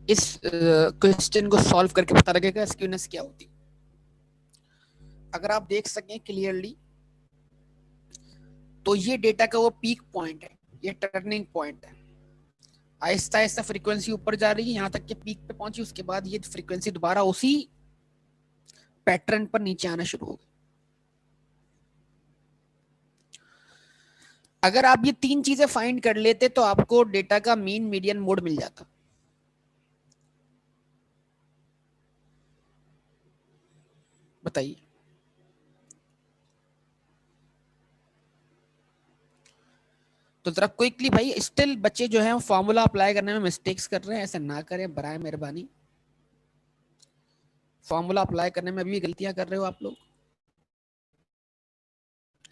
इस क्वेश्चन को सॉल्व करके पता लगेगा स्क्यूनेस क्या होती। अगर आप देख सकें क्लियरली तो ये डेटा का वो पीक पॉइंट है, ये टर्निंग पॉइंट है। आहिस्ता आहिस्ता फ्रीक्वेंसी ऊपर जा रही है, यहां तक के पीक पे पहुंची, उसके बाद ये फ्रीक्वेंसी दोबारा उसी पैटर्न पर नीचे आना शुरू हो गई। अगर आप ये तीन चीजें फाइंड कर लेते तो आपको डेटा का मीन मीडियन मोड मिल जाता। बताइए। तो जरा क्विकली भाई, स्टिल बच्चे जो हैं फॉर्मूला अप्लाई करने में मिस्टेक्स कर रहे हैं, ऐसा ना करें बराए मेहरबानी। फॉर्मूला अप्लाई करने में भी गलतियां कर रहे हो आप लोग,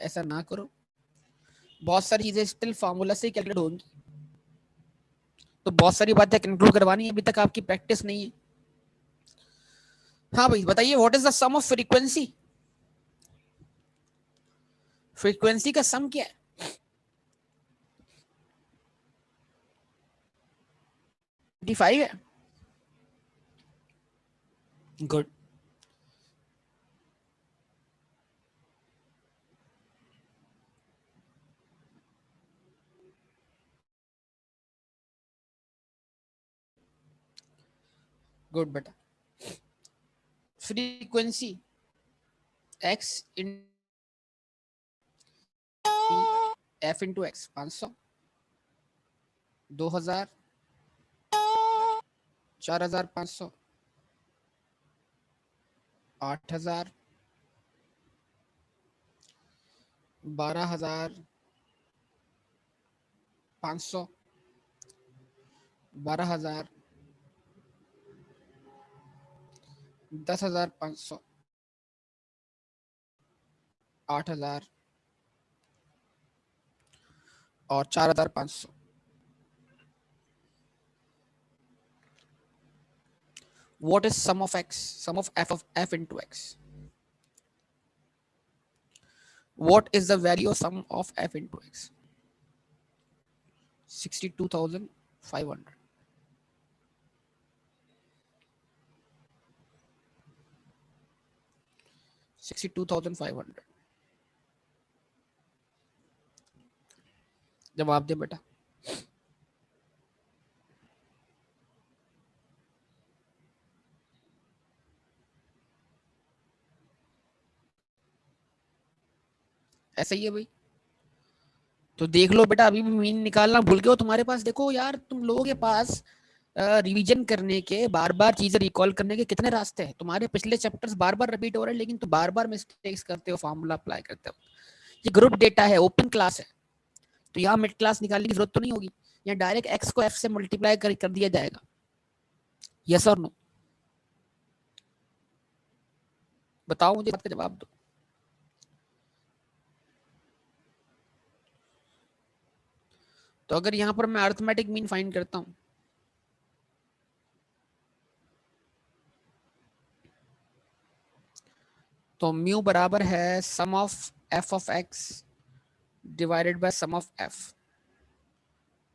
ऐसा ना करो। बहुत सारी चीजें स्टिल फॉर्मूला से कैलकुलेट होंगी, तो बहुत सारी बातें कंक्लूड करवानी है, अभी तक आपकी प्रैक्टिस नहीं है। हाँ भाई बताइए, what is the sum of frequency? Frequency का सम क्या है? 25 है। गुड। गुड बेटा। Frequency x in f into x 500, 2000, 4500, 8000, 12500, 12000, 10500, 8000 और 4500। What is sum of x? Sum of f into x. What is the value of sum of f into x? 62,500. 62,500। जवाब दे बेटा। ऐसा ही है भाई। तो देख लो बेटा, अभी भी मीन निकालना भूल गए हो। तुम्हारे पास देखो यार, तुम लोगों के पास रिवीजन करने के, बार बार चीजें रिकॉल करने के कितने रास्ते हैं। तुम्हारे पिछले चैप्टर्स बार बार रिपीट हो रहे हैं, लेकिन तुम बार बार मिस्टेक्स करते हो फॉर्मूला अप्लाई करते हो। ये ग्रुप डेटा है, ओपन क्लास है, तो यहाँ मिड क्लास निकालने की जरूरत तो नहीं होगी। यहाँ डायरेक्ट एक्स को एफ से मल्टीप्लाई कर दिया जाएगा। यस और नो? बताओ मुझे, बात का जवाब दो। तो अगर यहाँ पर मैं अर्थमेटिक मीन फाइंड करता हूँ, तो म्यू बराबर है sum of f of x divided by sum of f.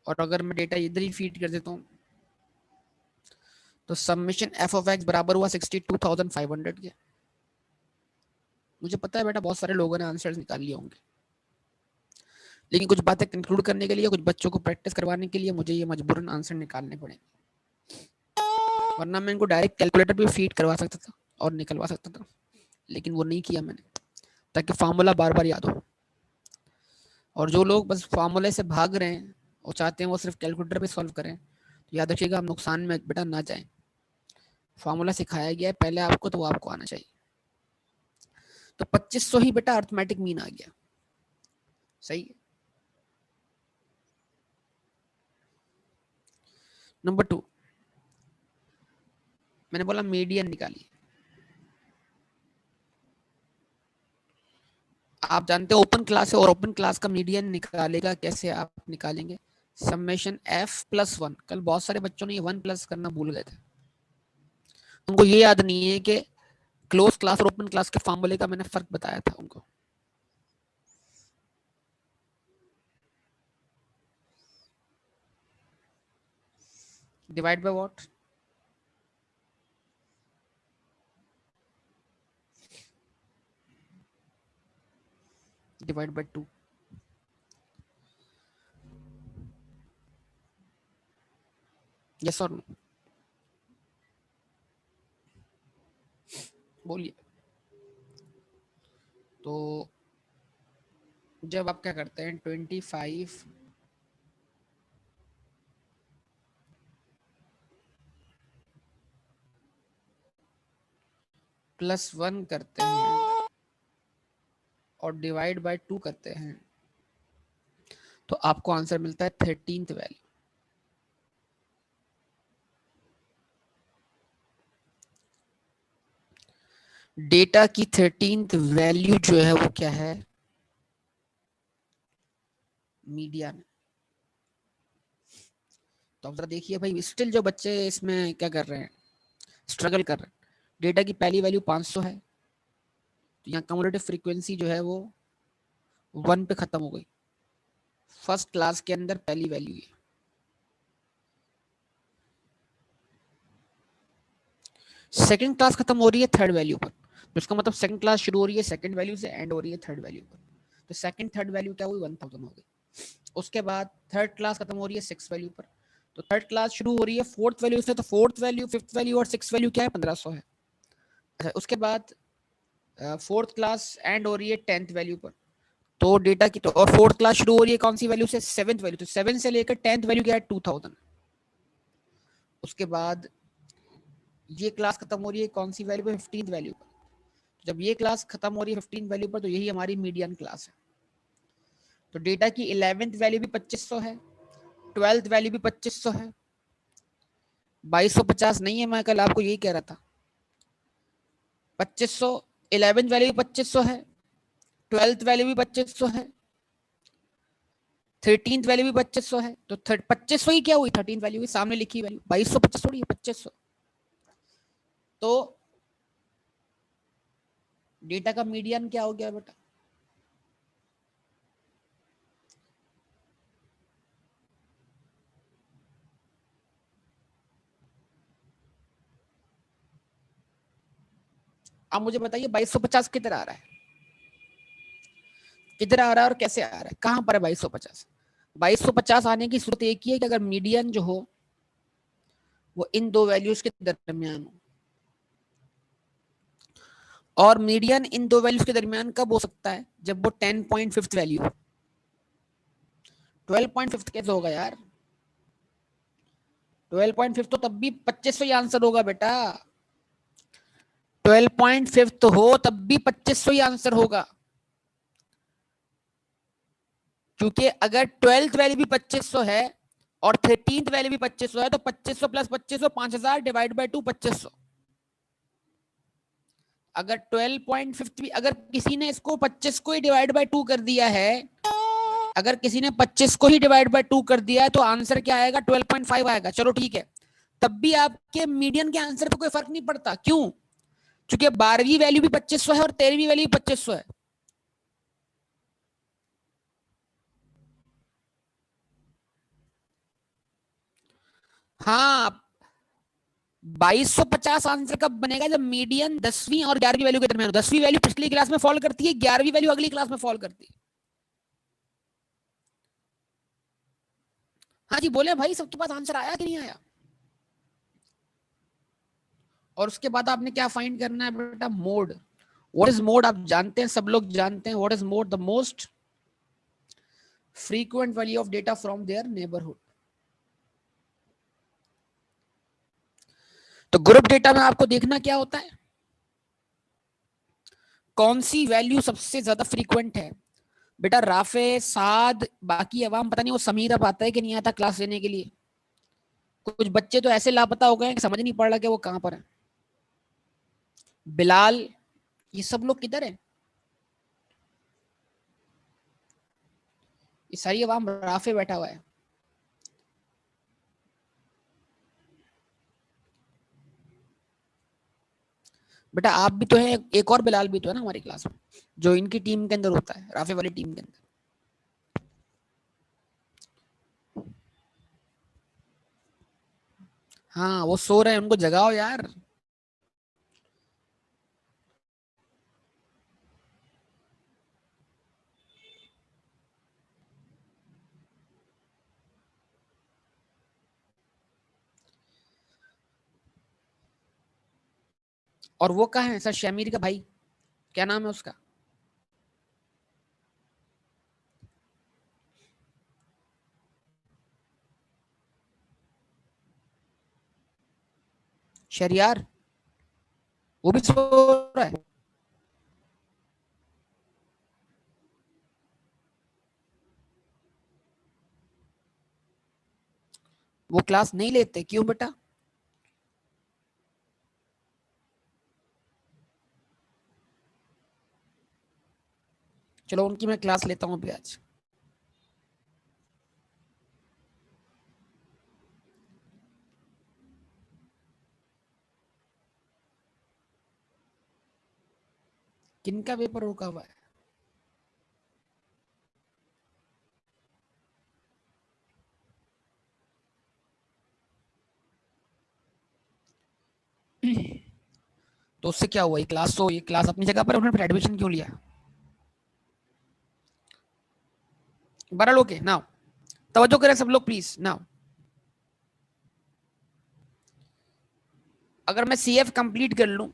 और अगर मैं डेटा इधर ही फीड कर देता हूँ, तो समेशन एफ ऑफ एक्स बराबर हुआ 62,500 के। मुझे पता है बेटा, बहुत सारे लोगों ने आंसर्स निकाल लिए होंगे, लेकिन कुछ बातें कंक्लूड करने के लिए, कुछ बच्चों को प्रैक्टिस करवाने के लिए मुझे ये मजबूरन आंसर निकालने पड़े, वरना मैं इनको डायरेक्ट कैलकुलेटर पे फीड करवा सकता था और निकलवा सकता था, लेकिन वो नहीं किया मैंने, ताकि फार्मूला बार बार याद हो। और जो लोग बस फार्मूले से भाग रहे हैं और चाहते हैं वो सिर्फ कैलकुलेटर पे सॉल्व करें, तो याद रखिएगा, हम नुकसान में बेटा ना जाए। फार्मूला सिखाया गया है पहले आपको, तो वो आपको आना चाहिए। तो 2500 ही बेटा अर्थमेटिक मीन आ गया। सही है। नंबर 2, मैंने बोला मीडियन निकालिए। आप जानते हो ओपन क्लास है, और ओपन क्लास का मीडियन निकालेगा कैसे? आप निकालेंगे समेशन एफ प्लस वन। कल बहुत सारे बच्चों ने ये वन प्लस करना भूल गए थे, उनको ये याद नहीं है कि क्लोज क्लास और ओपन क्लास के फॉर्मूले का मैंने फर्क बताया था उनको। Divide by what? Divide by 2। Yes और नो, बोलिए। तो जब आप क्या करते हैं 25 प्लस 1 करते हैं और डिवाइड बाय 2 करते हैं तो आपको आंसर मिलता है 13th वैल्यू। डेटा की 13th वैल्यू जो है वो क्या है, मीडियन। तो आप जरा देखिए भाई, स्टिल जो बच्चे इसमें क्या कर रहे हैं, स्ट्रगल कर रहे हैं। डेटा की पहली वैल्यू 500 है, तो यहाँ कम्युलेटिव फ्रीक्वेंसी जो है वो 1 पे खत्म हो गई। फर्स्ट क्लास के अंदर पहली वैल्यू है। सेकंड क्लास खत्म हो रही है थर्ड वैल्यू पर, तो इसका मतलब सेकंड क्लास शुरू हो रही है सेकंड वैल्यू से, एंड हो रही है थर्ड वैल्यू पर। तो सेकंड थर्ड वैल्यू क्या हुई, 1000 हो गई। उसके बाद थर्ड क्लास खत्म हो रही है 6 वैल्यू पर, तो थर्ड क्लास शुरू हो रही है फोर्थ वैल्यू से, तो फोर्थ वैल्यू, फिफ्थ वैल्यू और सिक्स वैल्यू क्या है, 1500 है। अच्छा, उसके बाद फोर्थ क्लास एंड हो रही है 10th वैल्यू पर, तो डेटा की तो, और फोर्थ क्लास शुरू हो रही है कौन सी वैल्यू से, 7th वैल्यू, तो 7 से लेकर 10th वैल्यू क्या है, 2000। उसके बाद ये क्लास खत्म हो रही है कौन सी वैल्यू पे, 15th वैल्यू पर। जब ये क्लास खत्म हो रही है 15th वैल्यू पर, तो यही हमारी मीडियन क्लास है। तो डेटा की 11th वैल्यू भी 2500 है, 12th वैल्यू भी 2500 है, 2250 नहीं है, मैं कल आपको यही कह रहा था। 2500, 11th वैल्यू भी 2500 है, 12th वैल्यू भी 2500 है, 13th वैल्यू भी 2500 है, तो 2500 ही क्या हुई, 13th वैल्यू की सामने लिखी वैल्यू, 2250 थोड़ी है, 2500। तो डेटा का मीडियन क्या हो गया बेटा, आप मुझे बताइए 2250 किधर आ रहा है, किधर आ रहा है और कैसे आ रहा है, कहां पर है 2250। 2250 आने की सूरत एक ही है कि अगर मीडियन जो हो वो इन दो वैल्यूज के दरमियान हो, और मीडियन इन दो वैल्यूज के दरमियान कब हो सकता है, जब वो 10.5 वैल्यू हो। 12.5 कैसे होगा यार, 12.5 तो तब भी 2500 ही आंसर होगा बेटा, 12.5 तो हो तब भी 2500 ही आंसर होगा, क्योंकि अगर 12th वैल्यू भी 2500 है और 13th वैल्यू भी 2500 है, तो 2500 प्लस 2500 5000 डिवाइड बाय 2 2500। अगर 12.5 भी, अगर किसी ने इसको 25 को ही डिवाइड बाय 2 कर दिया है, अगर किसी ने 25 को ही डिवाइड बाय 2 कर दिया है, तो आंसर क्या आएगा, 12.5 आएगा। चलो ठीक है, तब भी आपके मीडियन के आंसर पे कोई फर्क नहीं पड़ता, क्यों, क्योंकि 12वीं वैल्यू भी 2500 है और 13वीं वैल्यू भी 2500 है। हाँ, 2250 आंसर कब बनेगा, जब मीडियन 10वीं और 11वीं वैल्यू के दरमियान। 10वीं वैल्यू पिछली क्लास में फॉल करती है, 11वीं वैल्यू अगली क्लास में फॉल करती है। हाँ जी बोले भाई, सबके पास आंसर आया कि नहीं आया। और उसके बाद आपने क्या फाइंड करना है बेटा, मोड। व्हाट इज मोड, आप जानते हैं, सब लोग जानते हैं, what is mode, the most frequent value of data from their neighbourhood. तो ग्रुप डेटा में आपको देखना क्या होता है, कौन सी वैल्यू सबसे ज्यादा फ्रीक्वेंट है। बेटा राफे, साद, बाकी अवाम पता नहीं वो समीर अब आता है कि नहीं आता क्लास लेने के लिए। कुछ बच्चे तो ऐसे लापता हो गए कि समझ नहीं पड़ रहा कि वो कहां पर है। बिलाल, ये सब लोग किधर है, ये सारी अवाम राफे बैठा हुआ है। बेटा आप भी तो है, एक और बिलाल भी तो है ना हमारी क्लास में, जो इनकी टीम के अंदर होता है, राफे वाली टीम के अंदर। हाँ वो सो रहे हैं, उनको जगाओ यार। और वो कहाँ है सर? शमीर का भाई, क्या नाम है उसका? शरियार, वो भी सो रहा है। वो क्लास नहीं लेते, क्यों बेटा? चलो उनकी मैं क्लास लेता हूँ अभी आज। किनका पेपर रुका हुआ है? तो उससे क्या हुआ? ये क्लास तो, ये क्लास अपनी जगह पर, उन्होंने फिर एडमिशन क्यों लिया? बरल ओके नाउ, तवज्जो करें सब लोग प्लीज नाउ। अगर मैं सीएफ कंप्लीट कर लूं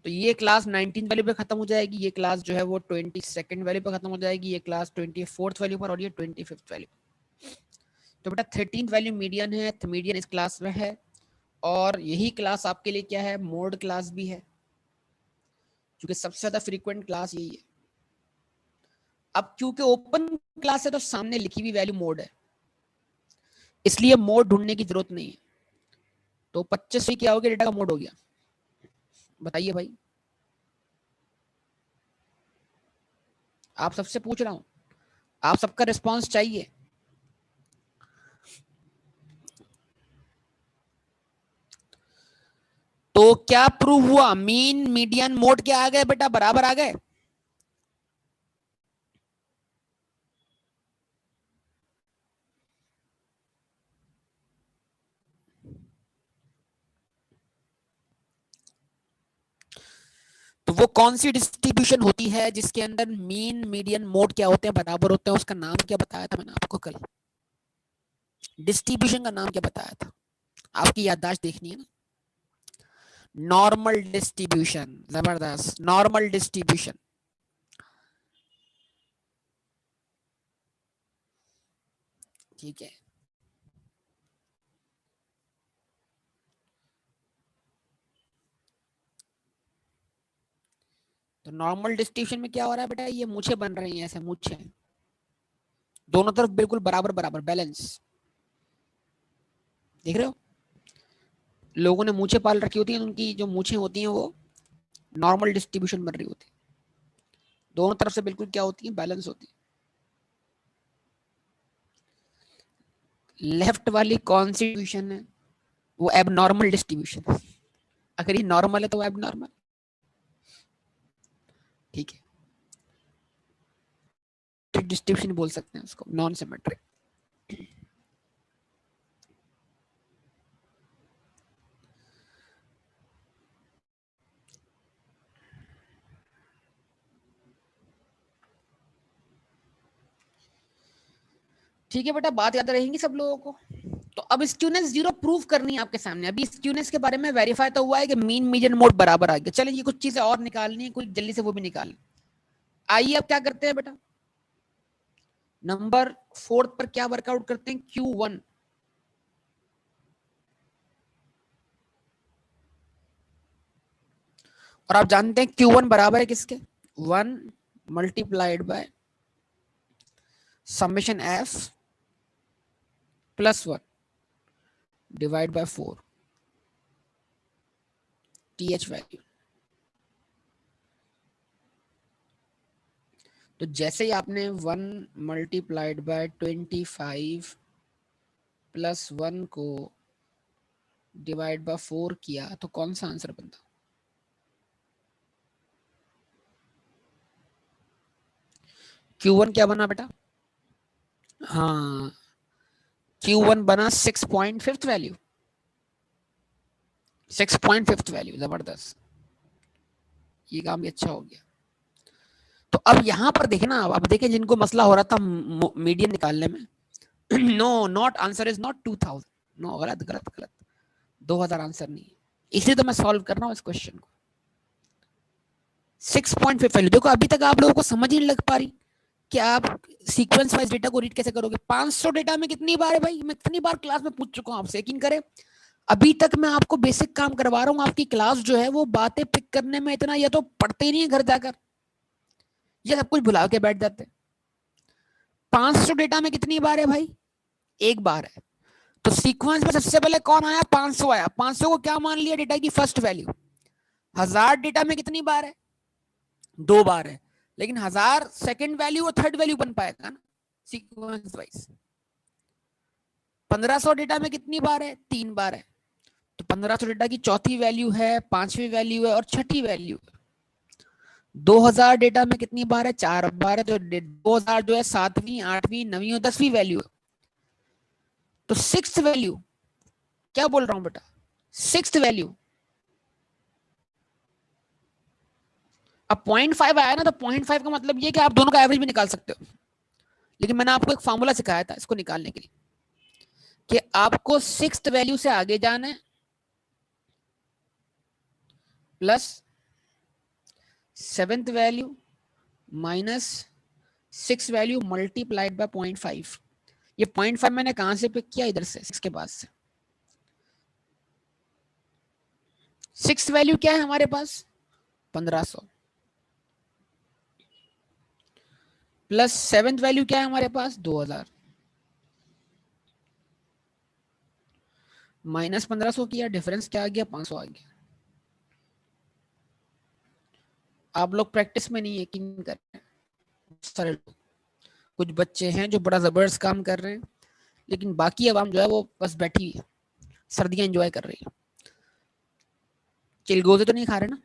तो ये क्लास 19 वैल्यू पे खत्म हो जाएगी, ये क्लास जो है वो 22nd वैल्यू पे खत्म हो जाएगी, ये क्लास 24th वैल्यू पर, और ये 25th वैल्यू। तो बेटा 13th वैल्यू मीडियन है, मीडियन इस क्लास में है, और यही क्लास आपके लिए क्या है? मोड क्लास भी है, क्योंकि सबसे ज्यादा फ्रीक्वेंट क्लास यही है। अब क्योंकि ओपन क्लास है तो सामने लिखी हुई वैल्यू मोड है, इसलिए मोड ढूंढने की जरूरत नहीं है। तो 25 क्या हो गया? डेटा का मोड हो गया। बताइए भाई, आप सबसे पूछ रहा हूं, आप सबका रिस्पांस चाहिए। तो क्या प्रूव हुआ? मीन मीडियन मोड क्या आ गए बेटा? बराबर आ गए। तो वो कौन सी डिस्ट्रीब्यूशन होती है जिसके अंदर मीन मीडियन मोड क्या होते हैं? बराबर होते हैं। उसका नाम क्या बताया था मैंने आपको कल? डिस्ट्रीब्यूशन का नाम क्या बताया था? आपकी याददाश्त देखनी है ना। नॉर्मल डिस्ट्रीब्यूशन, जबरदस्त, नॉर्मल डिस्ट्रीब्यूशन। ठीक है, तो नॉर्मल डिस्ट्रीब्यूशन में क्या हो रहा है बेटा? ये मूछे बन रही हैं, ऐसे मूछे दोनों तरफ बिल्कुल बराबर बराबर, बैलेंस। देख रहे हो, लोगों ने मूछे पाल रखी होती हैं, उनकी जो मूछे होती हैं वो नॉर्मल डिस्ट्रीब्यूशन बन रही होती है, दोनों तरफ से बिल्कुल क्या होती है? बैलेंस होती है। लेफ्ट वाली कौन सी डिस्ट्रीब्यूशन है? वो एबनॉर्मल डिस्ट्रीब्यूशन है। अगर ये नॉर्मल है तो वो एबनॉर्मल। ठीक है, डिस्ट्रीब्यूशन बोल सकते हैं उसको, नॉन सिमेट्रिक। ठीक है बेटा, बात याद रहेंगी सब लोगों को। तो अब स्क्यूनेस जीरो प्रूव करनी है आपके सामने। अभी स्क्यूनेस के बारे में वेरीफाई तो हुआ है कि मीन मीडियन मोड बराबर आ गया। चलिए ये कुछ चीजें और निकालनी है, कोई जल्दी से वो भी निकाल। आइए अब क्या करते हैं बेटा, नंबर 4 पर क्या वर्कआउट करते हैं? Q1। और आप जानते हैं Q1 बराबर है किसके? 1 multiplied by summation F plus 1 divide by 4 TH value. तो जैसे ही आपने 1 मल्टीप्लाइड बाय 25 प्लस 1 को डिवाइड बाय 4 किया तो कौन सा आंसर बनता? Q1 क्या बना बेटा? हाँ, Q1 बना 6.5 वैल्यू, 6.5 वैल्यू, जबरदस्त। ये काम भी अच्छा हो गया। तो अब यहां पर देखे ना, अब देखें जिनको मसला हो रहा था मीडियन निकालने में, no not, answer is not 2000, no, गलत गलत गलत, 2000 आंसर नहीं है। इसलिए तो मैं सॉल्व कर रहा हूँ इस क्वेश्चन को। 6.5 वैल्यू। देखो अभी तक आप लोगों को समझ ही नहीं लग पा रही कि आप सीक्वेंस वाइज डेटा को रीड कैसे करोगे। 500 डेटा में कितनी बार है भाई, मैं कितनी बार क्लास में पूछ चुका हूं आपसे, यकीन करें अभी तक मैं आपको बेसिक काम करवा रहा हूँ। आपकी क्लास जो है वो बातें पिक करने में इतना या तो पढ़ते ही नहीं है घर जाकर, ये सब कुछ भुला के बैठ जाते हैं। 500 डेटा में कितनी बार है भाई, एक बार है। तो सीक्वेंस में सबसे पहले कौन आया, 500 आया। 500 को क्या मान लिया डेटा की फर्स्ट वैल्यू। 1000 डेटा में कितनी बार है, दो बार है। लेकिन 1000 सेकंड वैल्यू और थर्ड वैल्यू बन पाएगा ना सीक्वेंस वाइज। 1500 डेटा में कितनी बार है, तीन बार है। तो 1500 डेटा की चौथी वैल्यू है, पांचवी वैल्यू है और छठी वैल्यू है। 2000 डेटा में कितनी बार है, चार बार है। तो 2000 जो है सातवीं, आठवीं, नवीं और 10वीं वैल्यू है। तो सिक्स्थ वैल्यू, क्या बोल रहा हूं बेटा, सिक्स्थ वैल्यू। अब 0.5 आया ना, तो 0.5 का मतलब ये कि आप दोनों का एवरेज भी निकाल सकते हो। लेकिन मैंने आपको एक फॉर्मूला सिखाया था इसको निकालने के लिए, कि आपको सिक्स्थ वैल्यू से आगे जाना है plus seventh value minus six value multiplied by 0.5। ये 0.5 मैंने कहां से पिक किया, इधर से, सिक्स के पास से। सिक्स वैल्यू क्या है हमारे पास, 1500 प्लस सेवेंथ वैल्यू क्या है हमारे पास, 2000 माइनस 1500 किया, डिफरेंस क्या आ गया, 500 आ गया। आप लोग प्रैक्टिस में नहीं यकीन कर रहे हैं, सारे लोग। कुछ बच्चे हैं जो बड़ा जबरदस्त काम कर रहे हैं, लेकिन बाकी आवाम जो है वो बस बैठी हुई है, सर्दियां एंजॉय कर रही है। चिलगोजे तो नहीं खा रहे ना।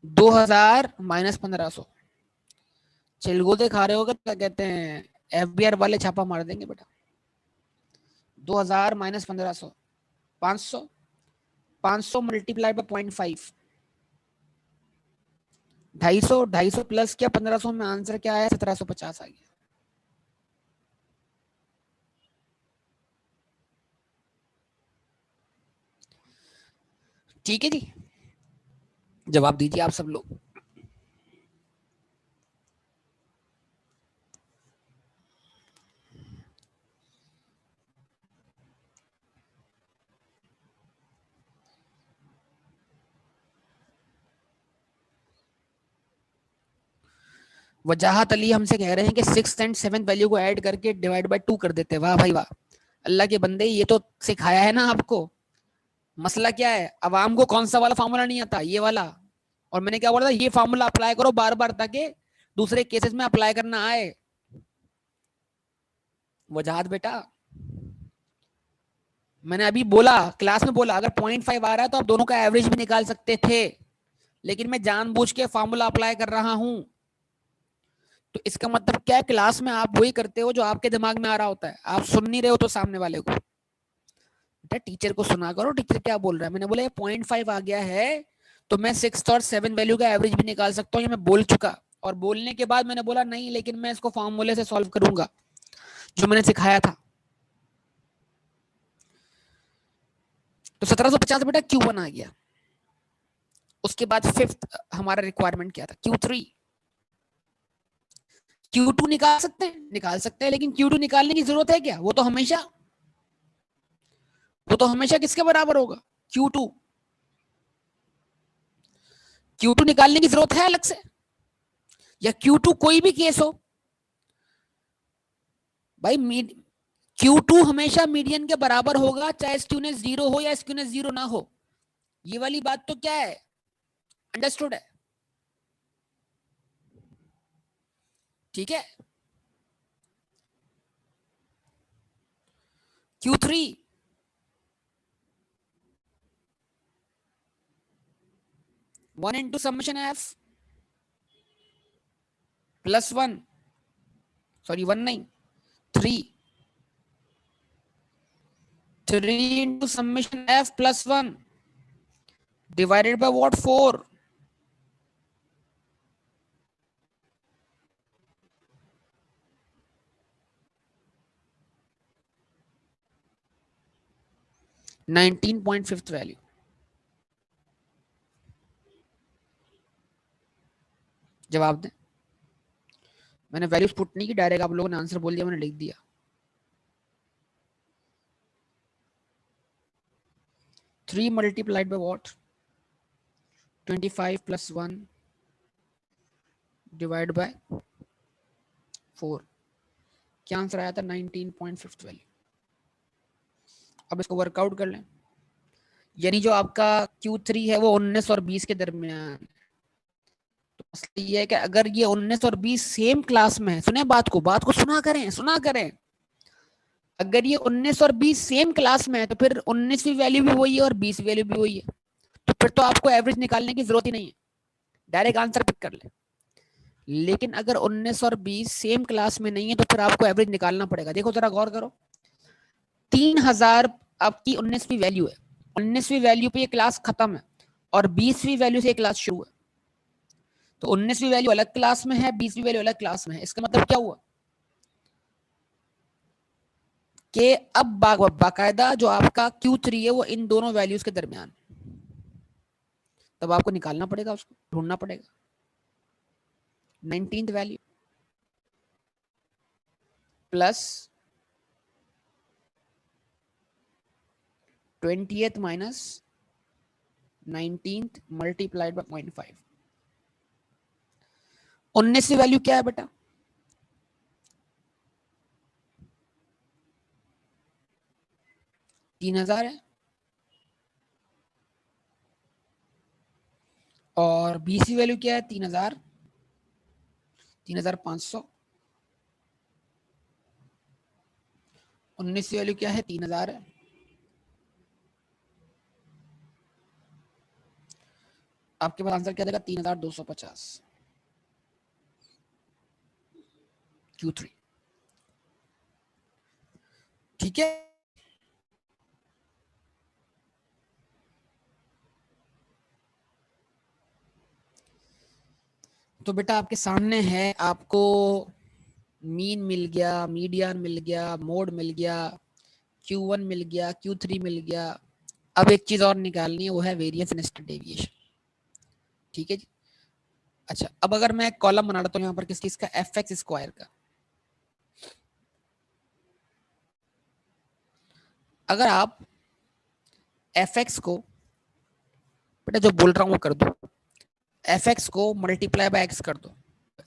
दो हजार माइनस 1500 चिलगोजे खा रहे होगा, क्या कहते हैं, एफबीआर वाले छापा मार देंगे बेटा। 2000 माइनस 1500, 500, 500 मल्टीप्लाई बाय 0.5, 250, 250 प्लस क्या 1500 में आंसर क्या आया, 1750 आ गया। ठीक है जी, जवाब दीजिए आप सब लोग। वजाहत अली हमसे कह रहे हैं कि सिक्स एंड सेवन वैल्यू को ऐड करके डिवाइड बाय 2 कर देते हैं। वाह भाई वाह, अल्लाह के बंदे, ये तो सिखाया है ना आपको। मसला क्या है, अवाम को कौन सा वाला फार्मूला नहीं आता, ये वाला। और मैंने क्या बोला था, ये फार्मूला अप्लाई करो बार बार ताकि दूसरे केसेस में अप्लाई करना आए। वजाहत बेटा, मैंने अभी बोला, क्लास में बोला, अगर 0.5 आ रहा है तो आप दोनों का एवरेज भी निकाल सकते थे, लेकिन मैं जानबूझ के फार्मूला अप्लाई कर रहा हूं। तो इसका मतलब क्या है, क्लास में आप वही करते हो जो आपके दिमाग में आ रहा होता है, आप सुन नहीं रहे हो तो सामने वाले को। बेटा टीचर को सुना करो, टीचर क्या बोल रहा है। मैंने बोला ये 0.5 आ गया है तो मैं सिक्स और सेवन वैल्यू का एवरेज भी निकाल सकता हूँ, ये मैं बोल चुका। और बोलने के बाद मैंने बोला नहीं, लेकिन मैं इसको फॉर्मूले से सॉल्व करूंगा जो मैंने सिखाया था। तो 1750 बेटा Q1 आ गया। उसके बाद फिफ्थ हमारा रिक्वायरमेंट क्या था, Q3। Q2 निकाल सकते हैं, निकाल सकते हैं, लेकिन Q2 निकालने की जरूरत है क्या, वो तो हमेशा किसके बराबर होगा, Q2। Q2 निकालने की जरूरत है अलग से, या Q2 कोई भी केस हो भाई, Q2 हमेशा मीडियन के बराबर होगा, चाहे स्क्यूनेस 0 हो या स्क्यूनेस 0 ना हो। ये वाली बात तो क्या है, अंडरस्टूड है, ठीक है। Q3 1 into summation f plus 1, sorry 1 नहीं, 3, 3 into summation f plus 1 divided by what, 4। 19.5 value. जवाब दें। मैंने वैल्यूज पुट नहीं की, डायरेक्ट आप लोगों ने आंसर बोल दिया, मैंने लिख दिया। 3 multiplied by what? 25 plus 1 divide by 4। क्या आंसर आया था? 19.5 वैल्यू। अब इसको वर्कआउट कर लें। यानी जो आपका Q3 है वो 19 और 20 के दरमियान। तो मसला ये है कि अगर ये 19 और 20 सेम क्लास में है, सुने बात को सुना करें, सुना करें। अगर ये 19 और 20 सेम क्लास में है तो फिर 19वीं वैल्यू भी वही है और 20 वैल्यू भी वही है, तो फिर तो आपको एवरेज निकालने की जरूरत ही नहीं है, डायरेक्ट आंसर पिक कर ले। लेकिन अगर 19 और 20 सेम क्लास में नहीं है तो फिर आपको एवरेज निकालना पड़ेगा। देखो जरा गौर करो, 3000 आपकी 19वीं वैल्यू है, 19वीं वैल्यू पे ये क्लास खत्म है और 20वीं वैल्यू से क्लास शुरू है। तो 19वीं वैल्यू अलग क्लास में है, 20वीं वैल्यू अलग क्लास में है। इसका मतलब क्या हुआ कि अब बाकायदा जो आपका Q3 है वो इन दोनों वैल्यूज के दरमियान, तब आपको निकालना पड़ेगा, उसको ढूंढना पड़ेगा। 19th value plus 20th minus 19th multiplied by 0.5। 19वीं वैल्यू क्या है बेटा? 3000 है। और 20वीं वैल्यू क्या है? 3000, 3500। 19वीं वैल्यू क्या है? 3000 है। आपके पास आंसर क्या देगा? 3250 Q3। ठीक है। तो बेटा आपके सामने है, आपको मीन मिल गया, मीडियन मिल गया, मोड मिल गया, Q1 मिल गया, Q3 मिल गया। अब एक चीज और निकालनी है, वो है वेरिएंस इन स्टैंडर्ड डेविएशन। ठीक है जी। अच्छा, अब अगर मैं एक कॉलम बना लेता हूँ यहाँ पर किस चीज का? fx स्क्वायर का। अगर आप fx को, बेटा जो बोल रहा हूँ वो कर दो, fx को मल्टीप्लाई बाय x कर दो,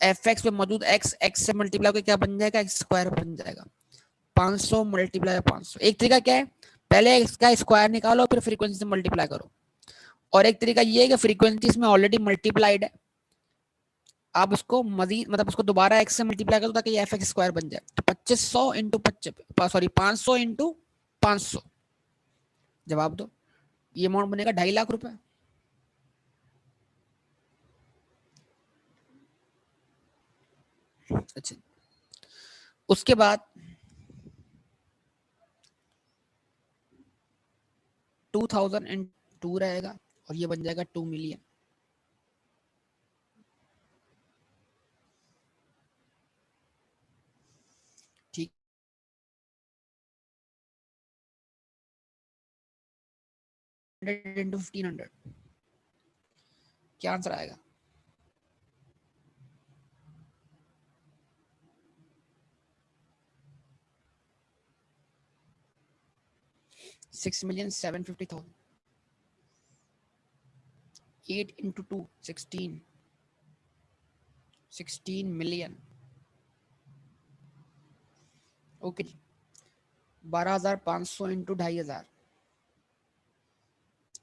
fx पे मौजूद x से मल्टीप्लाई करके क्या बन जाएगा? x स्क्वायर बन जाएगा। 500 मल्टीप्लाई 500। एक तरीका क्या है, पहले इसका स्क्वायर निकालो फिर फ्रीक्वेंसी से मल्टीप्लाई करो। और एक तरीका ये है कि फ्रीक्वेंसी इसमें ऑलरेडी मल्टीप्लाइड है, आप उसको मजीद मतलब उसको दोबारा x से मल्टीप्लाई करो ताकि ये एफ एक्स स्क्वायर बन जाए। तो 2500 इंटू 25, सॉरी 500 इंटू 500, जवाब दो। ये अमाउंट बनेगा 2.5 लाख रुपए। अच्छा, उसके बाद 2002 रहेगा और ये बन जाएगा 2 मिलियन। ठीक, इंटू 1500, क्या आंसर आएगा? 6,750,000। 8 इंटू 2 16, 16 मिलियन। ओके जी। 12,500 इंटू 2,500,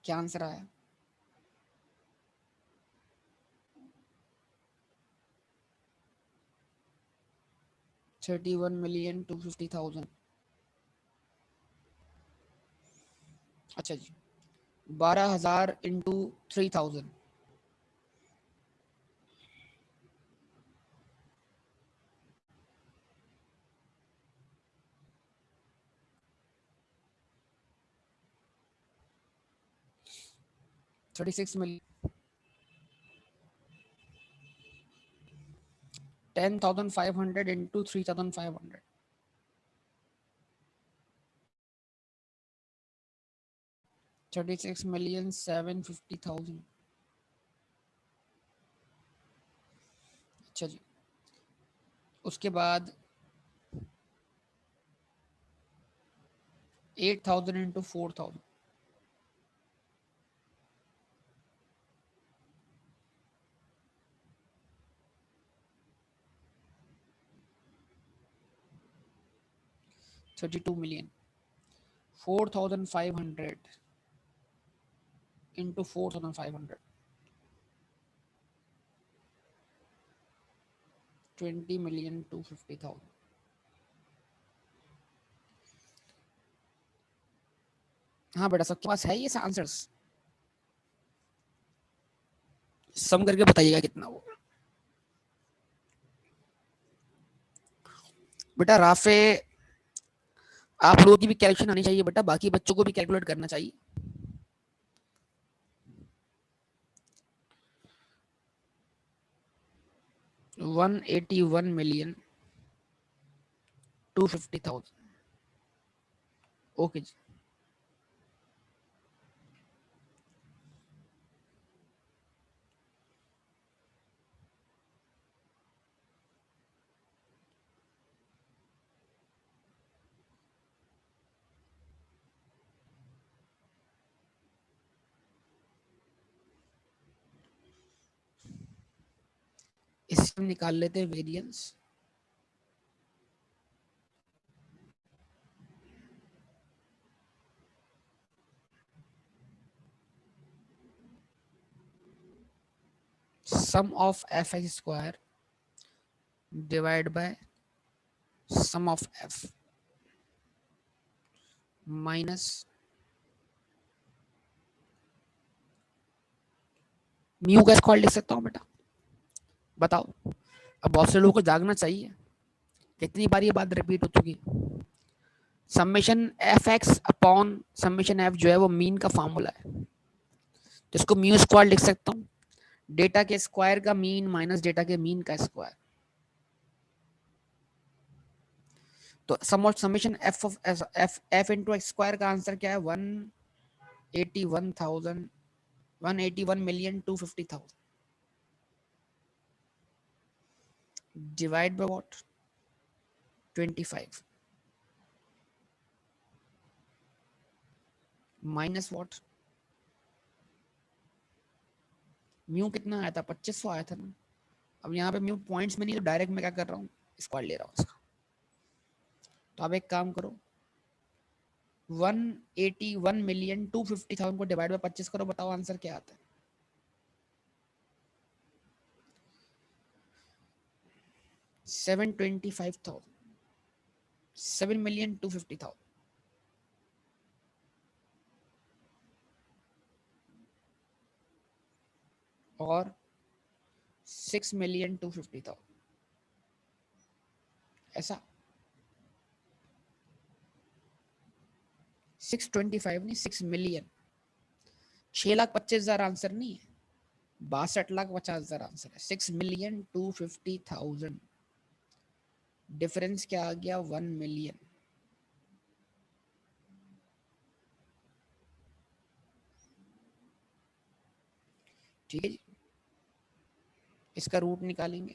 क्या आंसर आया? 31,250,000। अच्छा जी, 12,000 इंटू 3,000, 36 मिलियन। 10,500 इंटू 3,500, 36,750,000। अच्छा जी, उसके बाद 8,000 इंटू 4,000, 32 million। 4,500 इंटू 4,500, 20,250,000। हाँ बेटा, सबके पास है ये आंसर्स? सम करके बताइएगा कितना वो। बेटा राफे, आप लोगों की भी कैलकुलेशन आनी चाहिए बेटा, बाकी बच्चों को भी कैलकुलेट करना चाहिए। $181,250,000। ओके जी। इससे हम निकाल लेते हैं variance. Sum of f x square divide by sum of f minus mu का स्क्वायर लिख सकता हूँ बेटा? बताओ, अब बहुत से लोगों को जागना चाहिए, कितनी बार ये बात रिपीट हो चुकी है। Summation F x upon summation F जो है वो मीन का फार्मूला है, जिसको म्यू स्क्वायर लिख सकता हूँ, डेटा के स्क्वायर का मीन माइनस डेटा के मीन का स्क्वायर। तो sum of summation f of f into x square का आंसर क्या है? 181,000, 181,250,000 divide by what? 25 minus what? Mu कितना आया था? 2500 आया था ना। अब यहाँ पे म्यू पॉइंट्स में नहीं, तो डायरेक्ट मैं क्या कर रहा हूँ, स्क्वायर ले रहा हूँ इसका। तो अब एक काम करो, 181,250,000 को डिवाइड बाय 25 करो, बताओ आंसर क्या आता है? 725,000, 7,250,000। और 6,250,000 ऐसा। 625 नहीं, 6 मिलियन। 6,25,000 आंसर नहीं है, 62,50,000 आंसर है। 6,250,000, डिफरेंस क्या आ गया? 1 मिलियन। ठीक है जी, इसका रूट निकालेंगे।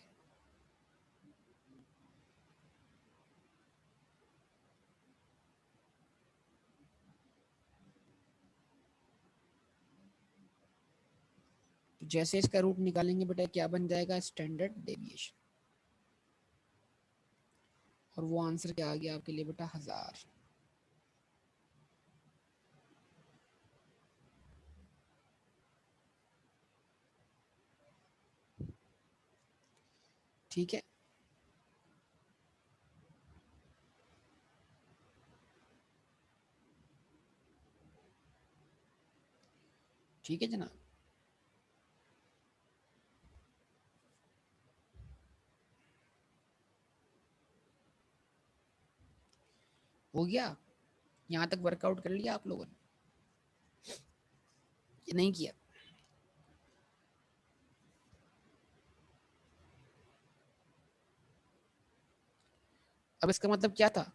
तो जैसे इसका रूट निकालेंगे बेटा, क्या बन जाएगा? Standard deviation. और वो आंसर क्या आ गया आपके लिए बेटा? 1000। ठीक है, ठीक है जनाब। हो गया? यहाँ तक वर्कआउट कर लिया आप लोगों ने? ये नहीं किया? अब इसका मतलब क्या था?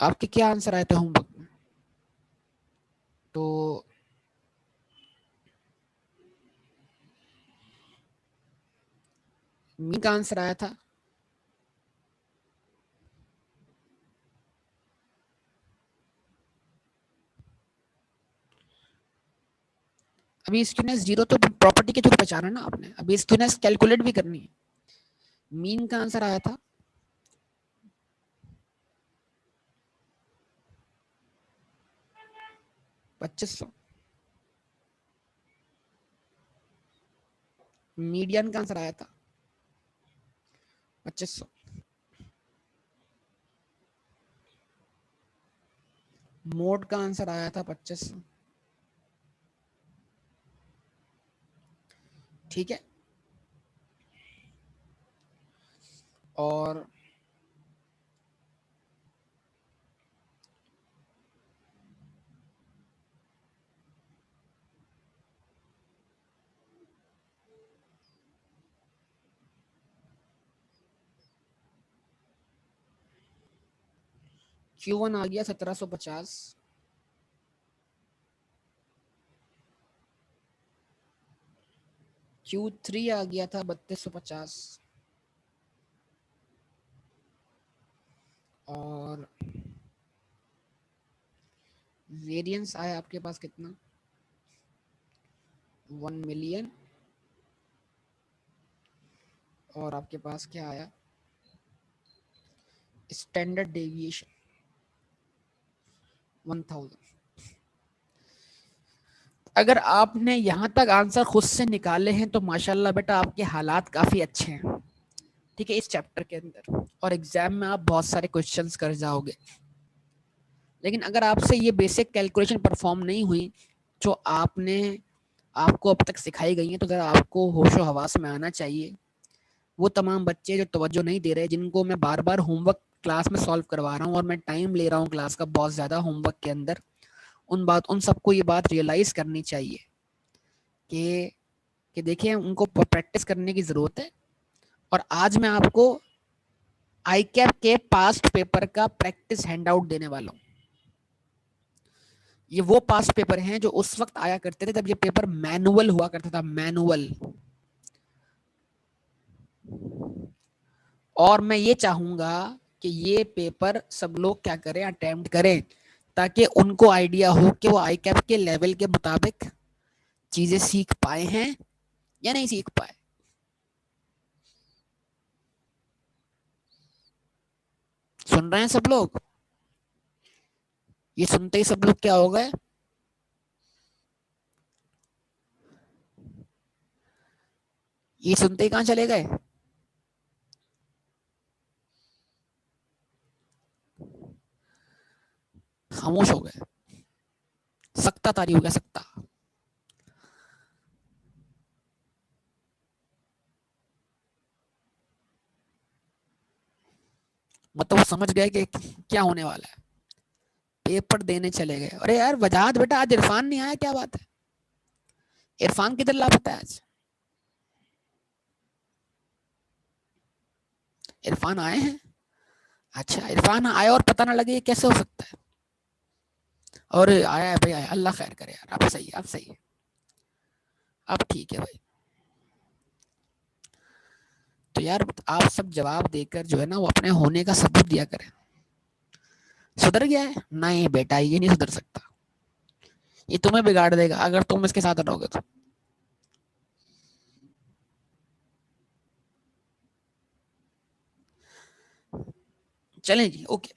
आपके क्या आंसर आए थे होमवर्क में? तो मीन का आंसर आया था अभी स्क्यूनेस जीरो तो प्रॉपर्टी के थ्रू पहचाना ना आपने, अभी स्क्यूनेस कैलकुलेट भी करनी है। मीन का आंसर आया था 2500। मीडियन का आंसर आया था 2500। मोड का आंसर आया था 2500। ठीक है, और Q1 आ गया 1750। Q3 आ गया था 3250। और वेरिएंस आया आपके पास कितना, 1 मिलियन। और आपके पास क्या आया, स्टैंडर्ड डेविएशन 1000। अगर आपने यहाँ तक आंसर खुद से निकाले हैं तो माशाल्लाह बेटा आपके हालात काफ़ी अच्छे हैं, ठीक है, इस चैप्टर के अंदर, और एग्जाम में आप बहुत सारे क्वेश्चंस कर जाओगे। लेकिन अगर आपसे ये बेसिक कैलकुलेशन परफॉर्म नहीं हुई जो आपको अब तक सिखाई गई है, तो ज़रा आपको होशो हवास में आना चाहिए। वो तमाम बच्चे जो तवज्जो नहीं दे रहे, जिनको मैं बार बार होमवर्क क्लास में सॉल्व करवा रहा हूँ और मैं टाइम ले रहा हूँ क्लास का बहुत ज़्यादा होमवर्क के अंदर, उन सबको ये बात रियलाइज़ करनी चाहिए कि देखिए उनको प्रैक्टिस करने की ज़रूरत है। और आज मैं आपको आई कैप के पास्ट पेपर का प्रैक्टिस हैंड आउट देने वाला हूँ। ये वो पास्ट पेपर हैं जो उस वक्त आया करते थे जब ये पेपर मैनुअल हुआ करता था, मैनुअल। और मैं ये चाहूंगा कि ये पेपर सब लोग क्या करें, अटेम्प्ट करें, ताकि उनको आइडिया हो कि वो आई कैप के लेवल के मुताबिक चीजें सीख पाए हैं या नहीं सीख पाए। सुन रहे हैं सब लोग? ये सुनते ही सब लोग क्या हो गए, ये सुनते ही कहां चले गए? खामोश हो गए। सकता तारी हो गया, सकता। मतलब वो समझ गए कि क्या होने वाला है, पेपर देने चले गए। अरे यार वजाहत बेटा, आज इरफान नहीं आया, क्या बात है? इरफान किधर लापता है आज? इरफान आए हैं? अच्छा, इरफान आए और पता ना लगे, ये कैसे हो सकता है? और आया है भाई, आया, अल्लाह खैर करे यार, अब सही है, अब सही है, अब ठीक है भाई। तो यार आप सब जवाब देकर जो है ना वो अपने होने का सबूत दिया करें। सुधर गया है? नहीं बेटा, ये नहीं सुधर सकता, ये तुम्हें बिगाड़ देगा अगर तुम इसके साथ रहोगे तो। चलें जी, ओके,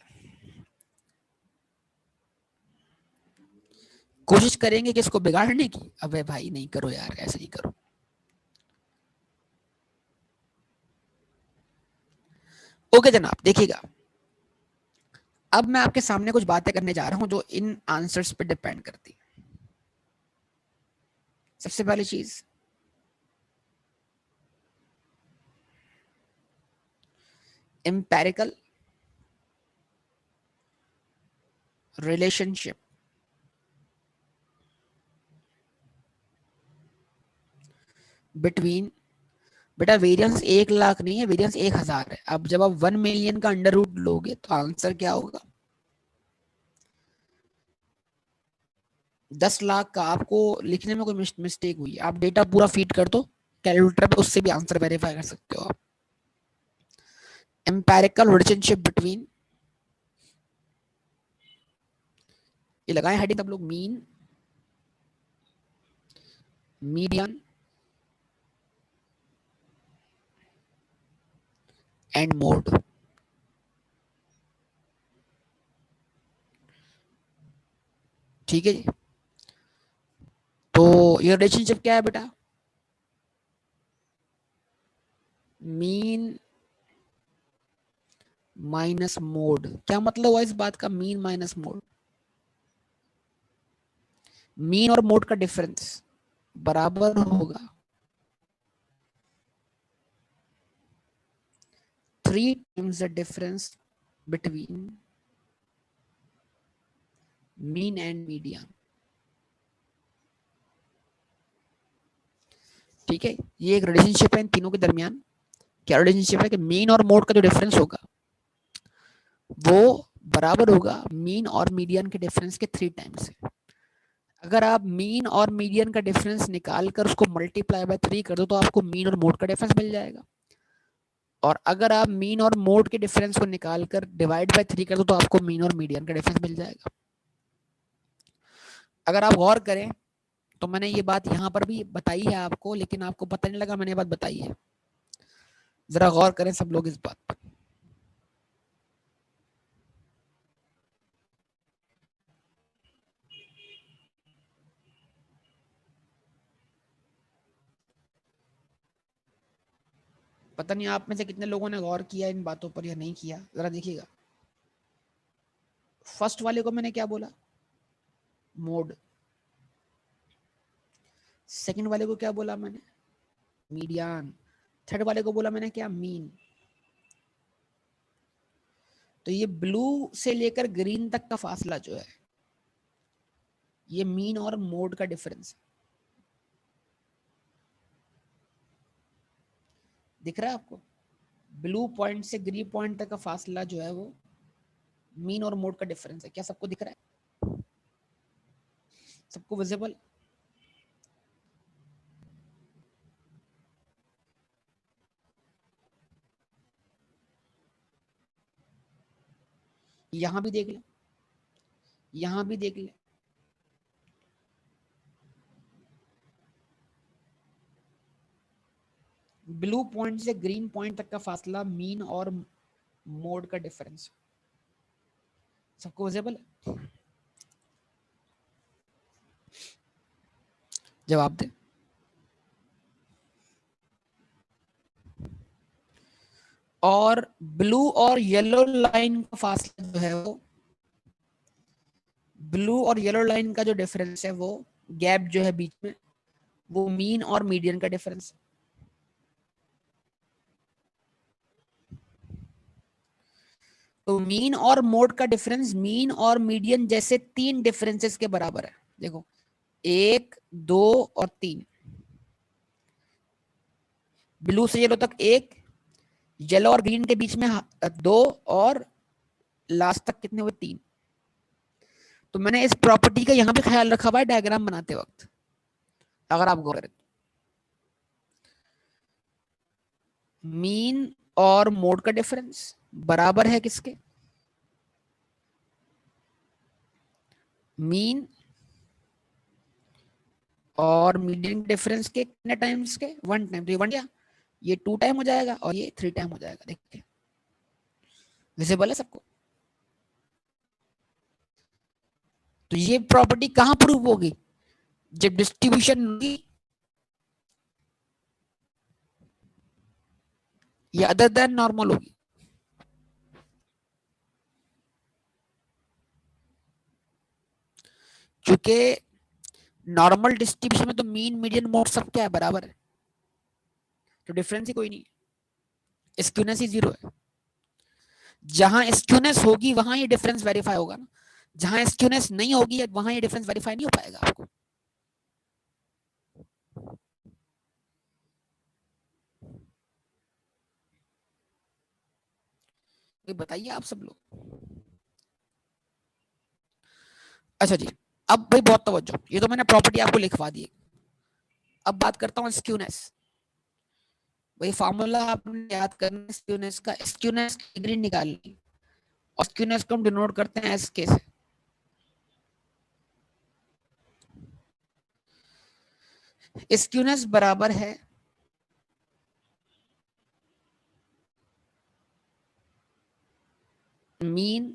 कोशिश करेंगे कि इसको बिगाड़ने की। अबे भाई नहीं करो यार, ऐसे नहीं करो। ओके जनाब, देखिएगा, अब मैं आपके सामने कुछ बातें करने जा रहा हूं जो इन आंसर्स पे डिपेंड करती है। सबसे पहली चीज, एम्पेरिकल रिलेशनशिप बिटवीन, बेटा वेरिएंस 1 लाख नहीं है, वेरिएंस 1000 है। अब जब आप 1 मिलियन का अंडर रूट लोगे तो आंसर क्या होगा? 10 लाख का आपको लिखने में कोई मिस्टेक हुई, आप डेटा पूरा फीड कर दो कैलकुलेटर पे, उससे भी आंसर वेरीफाई कर सकते हो आप। एम्पेरिकल रिलेशनशिप बिटवीन, ये लगाए हेडिंग सब लोग, मीन, मीडियन एंड मोड। ठीक है जी। तो ये रिलेशनशिप क्या है बेटा, मीन माइनस मोड। क्या मतलब हुआ इस बात का, मीन माइनस मोड? मीन और मोड का डिफरेंस बराबर होगा 3 times the difference between mean and median. ठीक है, ये एक रिलेशनशिप है इन तीनों के दरमियान। क्या रिलेशनशिप है कि मीन और मोड का जो डिफरेंस होगा वो बराबर होगा मीन और मीडियन के डिफरेंस के 3 टाइम्स से। अगर आप मीन और मीडियन का डिफरेंस निकाल कर उसको मल्टीप्लाई बाय 3 कर दो तो आपको मीन और मोड का डिफरेंस मिल जाएगा। और अगर आप मीन और मोड के डिफरेंस को निकाल कर डिवाइड बाय 3 कर दो तो आपको मीन और मीडियन का डिफरेंस मिल जाएगा। अगर आप गौर करें तो मैंने ये बात यहाँ पर भी बताई है आपको, लेकिन आपको पता नहीं लगा मैंने ये बात बताई है। जरा गौर करें सब लोग इस बात पर। पता नहीं आप में से कितने लोगों ने गौर किया इन बातों पर या नहीं किया, जरा देखिएगा। फर्स्ट वाले को मैंने क्या बोला, मोड। सेकंड वाले को क्या बोला मैंने, मीडियन। थर्ड वाले को बोला मैंने क्या, मीन। तो ये ब्लू से लेकर ग्रीन तक का फासला जो है ये मीन और मोड का डिफरेंस दिख रहा है आपको। ब्लू पॉइंट से ग्रीन पॉइंट तक का फासला जो है वो मीन और मोड का डिफरेंस है। क्या सबको दिख रहा है, सबको विजिबल? यहां भी देख ले, यहां भी देख ले। ब्लू पॉइंट से ग्रीन पॉइंट तक का फासला मीन और मोड का डिफरेंस, सबको विजिबल है? जवाब दे। और ब्लू और येलो लाइन का फासला जो है वो, ब्लू और येलो लाइन का जो डिफरेंस है वो, गैप जो है बीच में, वो मीन और मीडियन का डिफरेंस। तो मीन और मोड का डिफरेंस मीन और मीडियन जैसे 3 डिफरेंसेस के बराबर है। देखो 1, 2 और 3। ब्लू से येलो तक 1, येलो और ग्रीन के बीच में 2 और लास्ट तक कितने हुए, 3। तो मैंने इस प्रॉपर्टी का यहां पे ख्याल रखा हुआ है डायग्राम बनाते वक्त, अगर आप गौर करें। मीन और मोड का डिफरेंस बराबर है किसके, मीन और मीडियन डिफरेंस के कितने टाइम्स के, 1 टाइम। तो ये 1 गया, ये 2 टाइम हो जाएगा और ये 3 टाइम हो जाएगा। देखिए विजिबल है सबको। तो ये प्रॉपर्टी कहां प्रूव होगी, जब डिस्ट्रीब्यूशन होगी या अदर देन नॉर्मल होगी। क्योंकि नॉर्मल डिस्ट्रीब्यूशन में तो मीन मीडियन मोड सब क्या है, बराबर है, तो डिफरेंस ही कोई नहीं है, स्क्यूनेस ही 0 है। जहां स्क्यूनेस होगी वहां ये डिफरेंस वेरीफाई होगा ना, जहां स्क्यूनेस नहीं होगी वहां ये डिफरेंस वेरीफाई नहीं हो पाएगा आपको। ये बताइए आप सब लोग। अच्छा जी, अब भाई बहुत तवज्जो, ये तो मैंने प्रॉपर्टी आपको लिखवा दी। अब बात करता हूँ स्क्यूनेस। वही फॉर्मूला आपने याद करना है स्क्यूनेस का। स्क्यूनेस की डिग्री निकालनी और स्क्यूनेस को हम डिनोट करते हैं एस के से। स्क्यूनेस बराबर है mean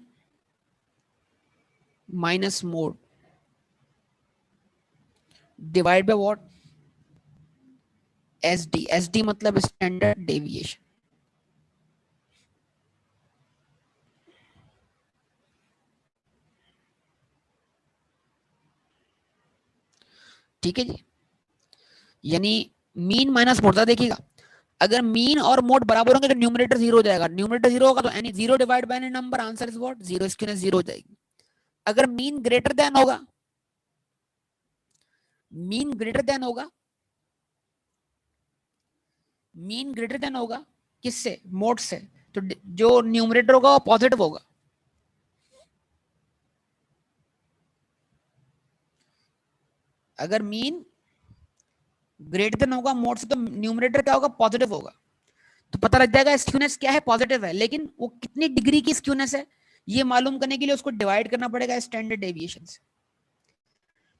minus mode divide by what, S D. S D मतलब स्टैंडर्ड डेविएशन। ठीक है जी, यानी मीन माइनस मोड। देखिएगा अगर मीन और मोड बराबर होंगे तो न्यूमरेटर जीरो हो जाएगा। न्यूमरेटर जीरो होगा तो any zero divide by any number, answer is what, zero. Skewness zero हो जाएगी। अगर मीन ग्रेटर देन होगा, मीन ग्रेटर देन होगा, मीन ग्रेटर देन होगा किससे, मोड से, तो जो न्यूमरेटर होगा वो पॉजिटिव होगा। अगर मीन ग्रेटर देन होगा मोड से तो न्यूमरेटर क्या होगा, पॉजिटिव होगा। तो पता लग जाएगा स्क्यूनेस क्या है, पॉजिटिव है। लेकिन वो कितनी डिग्री की स्क्यूनेस है ये मालूम करने के लिए उसको डिवाइड करना पड़ेगा स्टैंडर्ड डेविएशन से।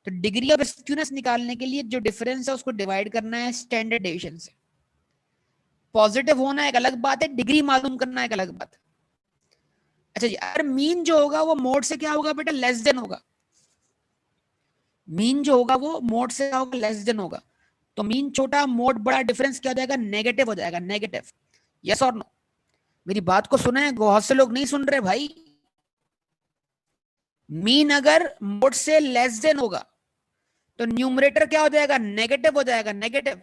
तो डिग्री ऑफ स्क्यूनेस निकालने के लिए जो डिफरेंस है उसको डिवाइड करना है स्टैंडर्ड डेविएशन से। पॉजिटिव होना एक अलग बात है, डिग्री मालूम करना एक अलग बात है। अच्छा जी, अगर मीन जो होगा वो मोड से क्या होगा बेटा, लेस देन होगा। मीन जो होगा वो मोड से क्या होगा, लेस देन होगा। तो मीन छोटा मोड बड़ा, डिफरेंस क्या हो जाएगा, नेगेटिव हो जाएगा। नेगेटिव, यस और नो? मेरी बात को सुने, बहुत से लोग नहीं सुन रहे भाई। मीन अगर मोड से लेस देन होगा तो न्यूमरेटर क्या हो जाएगा, नेगेटिव हो जाएगा। नेगेटिव,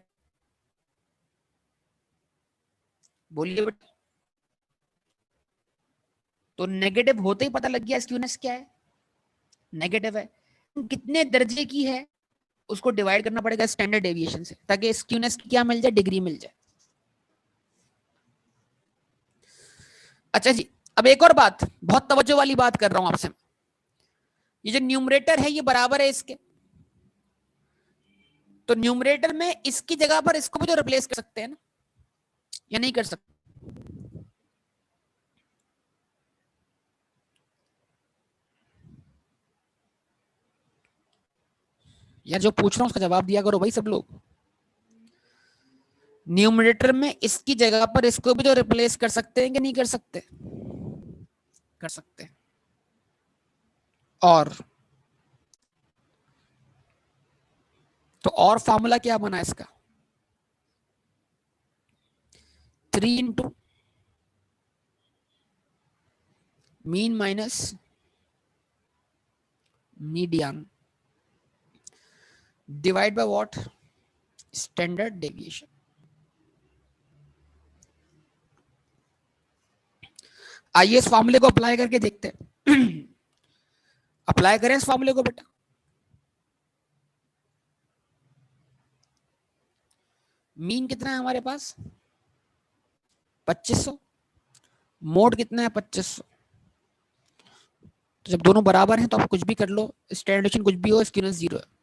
बोलिए बेटा। तो नेगेटिव होते ही पता लग गया स्क्यूनेस क्या है, नेगेटिव है। कितने दर्जे की है उसको डिवाइड करना पड़ेगा स्टैंडर्ड डेविएशन से, ताकि स्क्यूनेस की क्या मिल जाए, डिग्री मिल जाए। अच्छा जी, अब एक और बात, बहुत तवज्जो वाली बात कर रहा हूं आपसे। ये जो न्यूमरेटर है ये बराबर है इसके, तो न्यूमरेटर में इसकी जगह पर इसको भी तो रिप्लेस कर सकते हैं ना, या नहीं कर सकते? यार जो पूछ रहा हूं उसका जवाब दिया करो भाई सब लोग। न्यूमरेटर में इसकी जगह पर इसको भी तो रिप्लेस कर सकते हैं कि नहीं कर सकते? कर सकते हैं। और तो और फॉर्मूला क्या बना इसका, 3 into mean minus median divide by what, standard deviation. आइए इस फॉर्मूले को अप्लाई करके देखते हैं। अप्लाई करें इस फॉर्मूले को बेटा। मीन कितना है हमारे पास, 2500। मोड कितना है, 2500। तो जब दोनों बराबर हैं तो आप कुछ भी कर लो, स्टैंडर्ड कुछ भी हो, स्क्यूनेस जीरो है।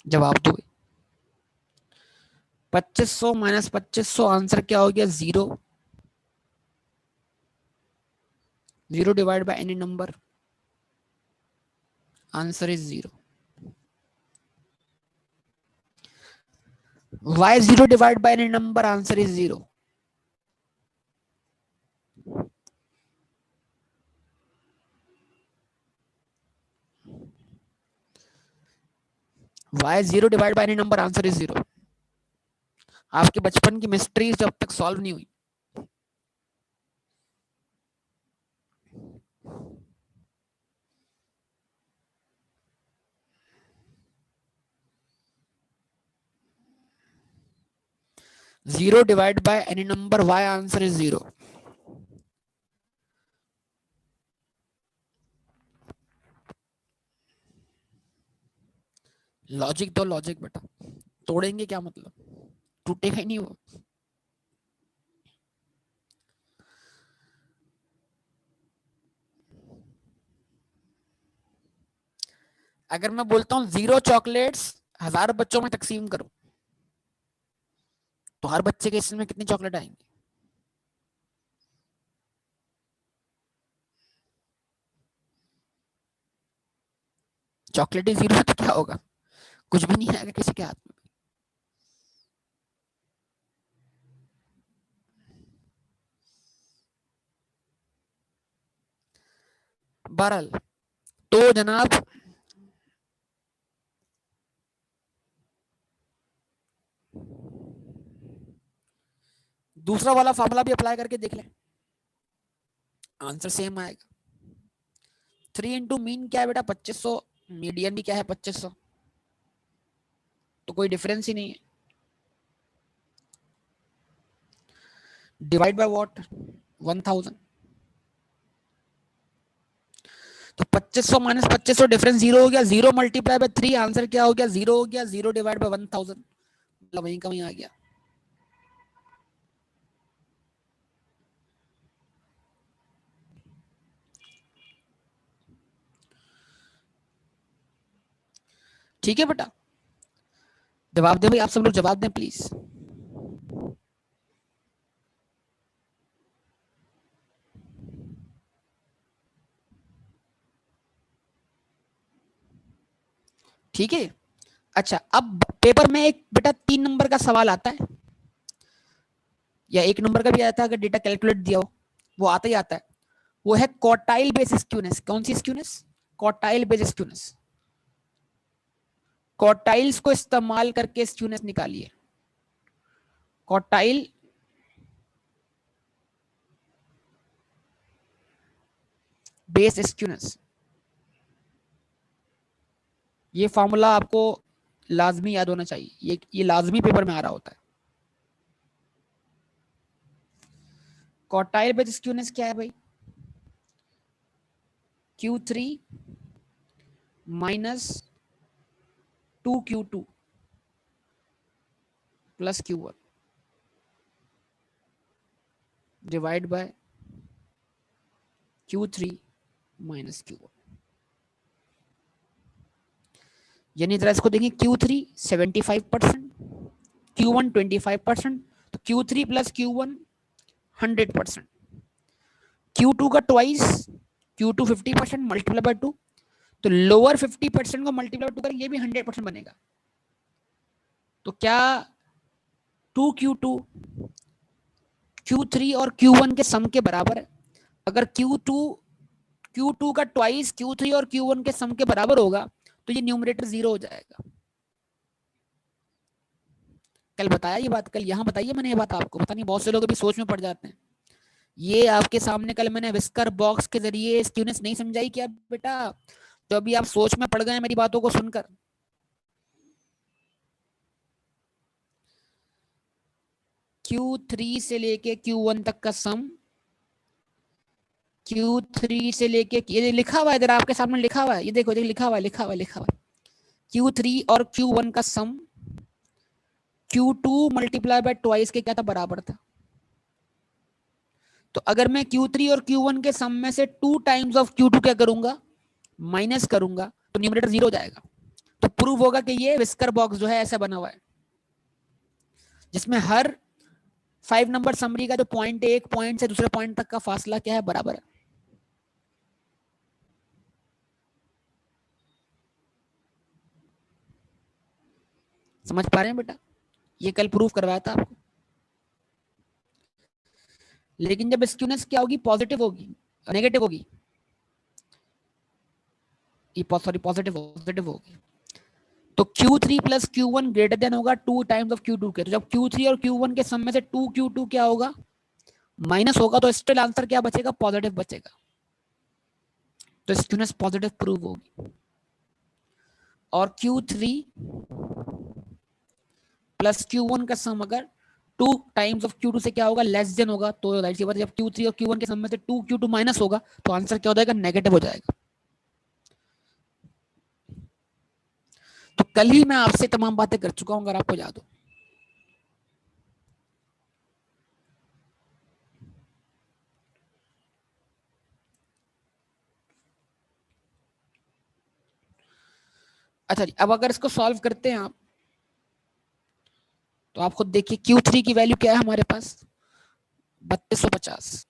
जवाब दो। 2500 माइनस 2500, आंसर क्या हो गया, zero. Zero divide by any number, answer is zero. Why zero divide by any number, answer is zero. Why zero divide by any number, answer is zero. आपके बचपन की mystery जब तक सॉल्व नहीं हुई। Zero divide by any number, why answer is zero. Logic तो logic बेटा, तोड़ेंगे क्या मतलब, टूटेगा ही नहीं वो। अगर मैं बोलता हूँ 0 चॉकलेट्स 1000 बच्चों में तकसीम करो, तो हर बच्चे के हिस्से में कितनी चॉकलेट आएंगी? चॉकलेट ही 0 तो क्या होगा, कुछ भी नहीं आएगा किसी के हाथ में। बहरहाल तो जनाब दूसरा वाला फॉर्मूला भी अप्लाई करके देख लें, आंसर सेम आएगा। 3 इंटू मीन क्या है बेटा 2500, मीडियन भी क्या है 2500, तो कोई डिफरेंस ही नहीं है। डिवाइड बाय व्हाट 1000, तो 2500 माइनस 2500 डिफरेंस 0 हो गया, 0 मल्टीप्लाई बाय 3 आंसर क्या हो गया 0 हो गया, 0 डिवाइड बाय 1000 मतलब वहीं का वहीं आ गया। ठीक है बेटा, जवाब दें भाई, आप सब लोग जवाब दें प्लीज। ठीक है, अच्छा अब पेपर में एक बेटा 3 नंबर का सवाल आता है, या 1 नंबर का भी आता है अगर डेटा कैलकुलेट दिया हो, वो आता ही आता है। वो है क्वार्टाइल बेस स्क्यूनेस। कौन सी skewness? Quartile base skewness. Quartiles को इस्तेमाल करके स्क्यूनेस निकालिए। क्वार्टाइल बेस स्क्यूनेस, ये फॉर्मूला आपको लाजमी याद होना चाहिए, ये लाजमी पेपर में आ रहा होता है। क्वार्टाइल बेस स्क्यूनेस क्या है भाई? Q3 minus 2Q2 plus Q1 divide by Q3 minus Q1, यानी जरा इसको देखिए, Q3 75%, Q1 25%, तो Q3 प्लस Q1 100%, Q2 का ट्वाइस, Q2 50% मल्टीप्लाई बाय 2, तो लोअर 50% को मल्टीप्लाई बाय 2 करें, ये भी 100% बनेगा। तो क्या 2Q2 Q3 और Q1 के सम के बराबर है? अगर Q2 का ट्वाइस Q3 और Q1 के सम के बराबर होगा तो ये न्यूमरेटर 0 हो जाएगा। कल बताया ये बात, कल यहाँ बताइए मैंने ये बात आपको, पता नहीं बहुत से लोग अभी सोच में पड़ जाते हैं। ये आपके सामने कल मैंने विस्कर बॉक्स के जरिए स्क्यूनेस नहीं समझाई क्या बेटा, तो अभी आप सोच में पड़ गए मेरी बातों को सुनकर। Q3 से लेके Q1 तक का सम, Q3 से लेके, ये लिखा हुआ है इधर आपके सामने, लिखा हुआ है, ये देखो लिखा हुआ है, लिखा हुआ है, लिखा हुआ है। Q3 और Q1 का सम Q2 मल्टीप्लाई बाय ट्वाइस के क्या था, बराबर था। तो अगर मैं Q3 और Q1 के सम में से 2 टाइम्स ऑफ Q2 क्या करूंगा, माइनस करूंगा, तो न्यूमरेटर 0 हो जाएगा। तो प्रूव होगा कि ये विस्कर बॉक्स जो है ऐसा बना हुआ है, जिसमें हर 5 नंबर समरी का जो पॉइंट है, एक पॉइंट से दूसरे पॉइंट तक का फासला क्या है, बराबर है। समझ पा रहे हैं बेटा, ये कल प्रूफ करवाया था आपको। लेकिन जब स्क्यूनेस क्या होगी, पॉजिटिव होगी, नेगेटिव होगी, सॉरी पॉजिटिव होगी, तो Q3 plus Q1 greater than होगा 2 टाइम्स ऑफ Q2 के। तो जब Q3 और Q1 के सम में से 2Q2 क्या होगा, माइनस होगा, तो स्टिल आंसर क्या बचेगा, पॉजिटिव बचेगा। तो स्क्यूनेस पॉजिटिव प्रूव होगी। और Q3 प्लस Q1 का सम अगर 2 टाइम्स ऑफ Q2 से क्या होगा, लेस देन होगा, तो राइट सी बात है, जब Q3 और Q1 के सम में से 2Q2 माइनस होगा तो आंसर क्या हो जाएगा, नेगेटिव हो जाएगा। तो कल ही मैं आपसे तमाम बातें कर चुका हूं, अगर आपको याद हो। अच्छा जी, अब अगर इसको सॉल्व करते हैं आप, तो आप खुद देखिए Q3 की वैल्यू क्या है हमारे पास, 3250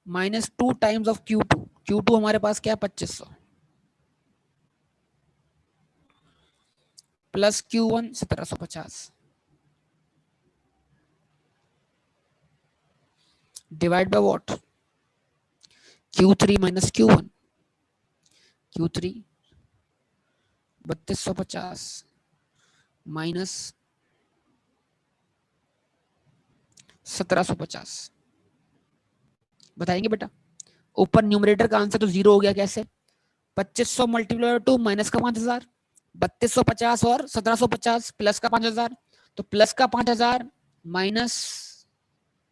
minus 2 times of Q2। Q2 हमारे पास क्या है, 2500 plus Q1 1750 divide by what, Q3 minus Q1। Q3 3250 minus 1750। बताएंगे बेटा, ऊपर न्यूमरेटर का आंसर तो जीरो हो गया, कैसे? 2500 मल्टीप्लाई 2 माइनस का 5000, 3250 और 1750 प्लस का 5000, तो प्लस का 5000 माइनस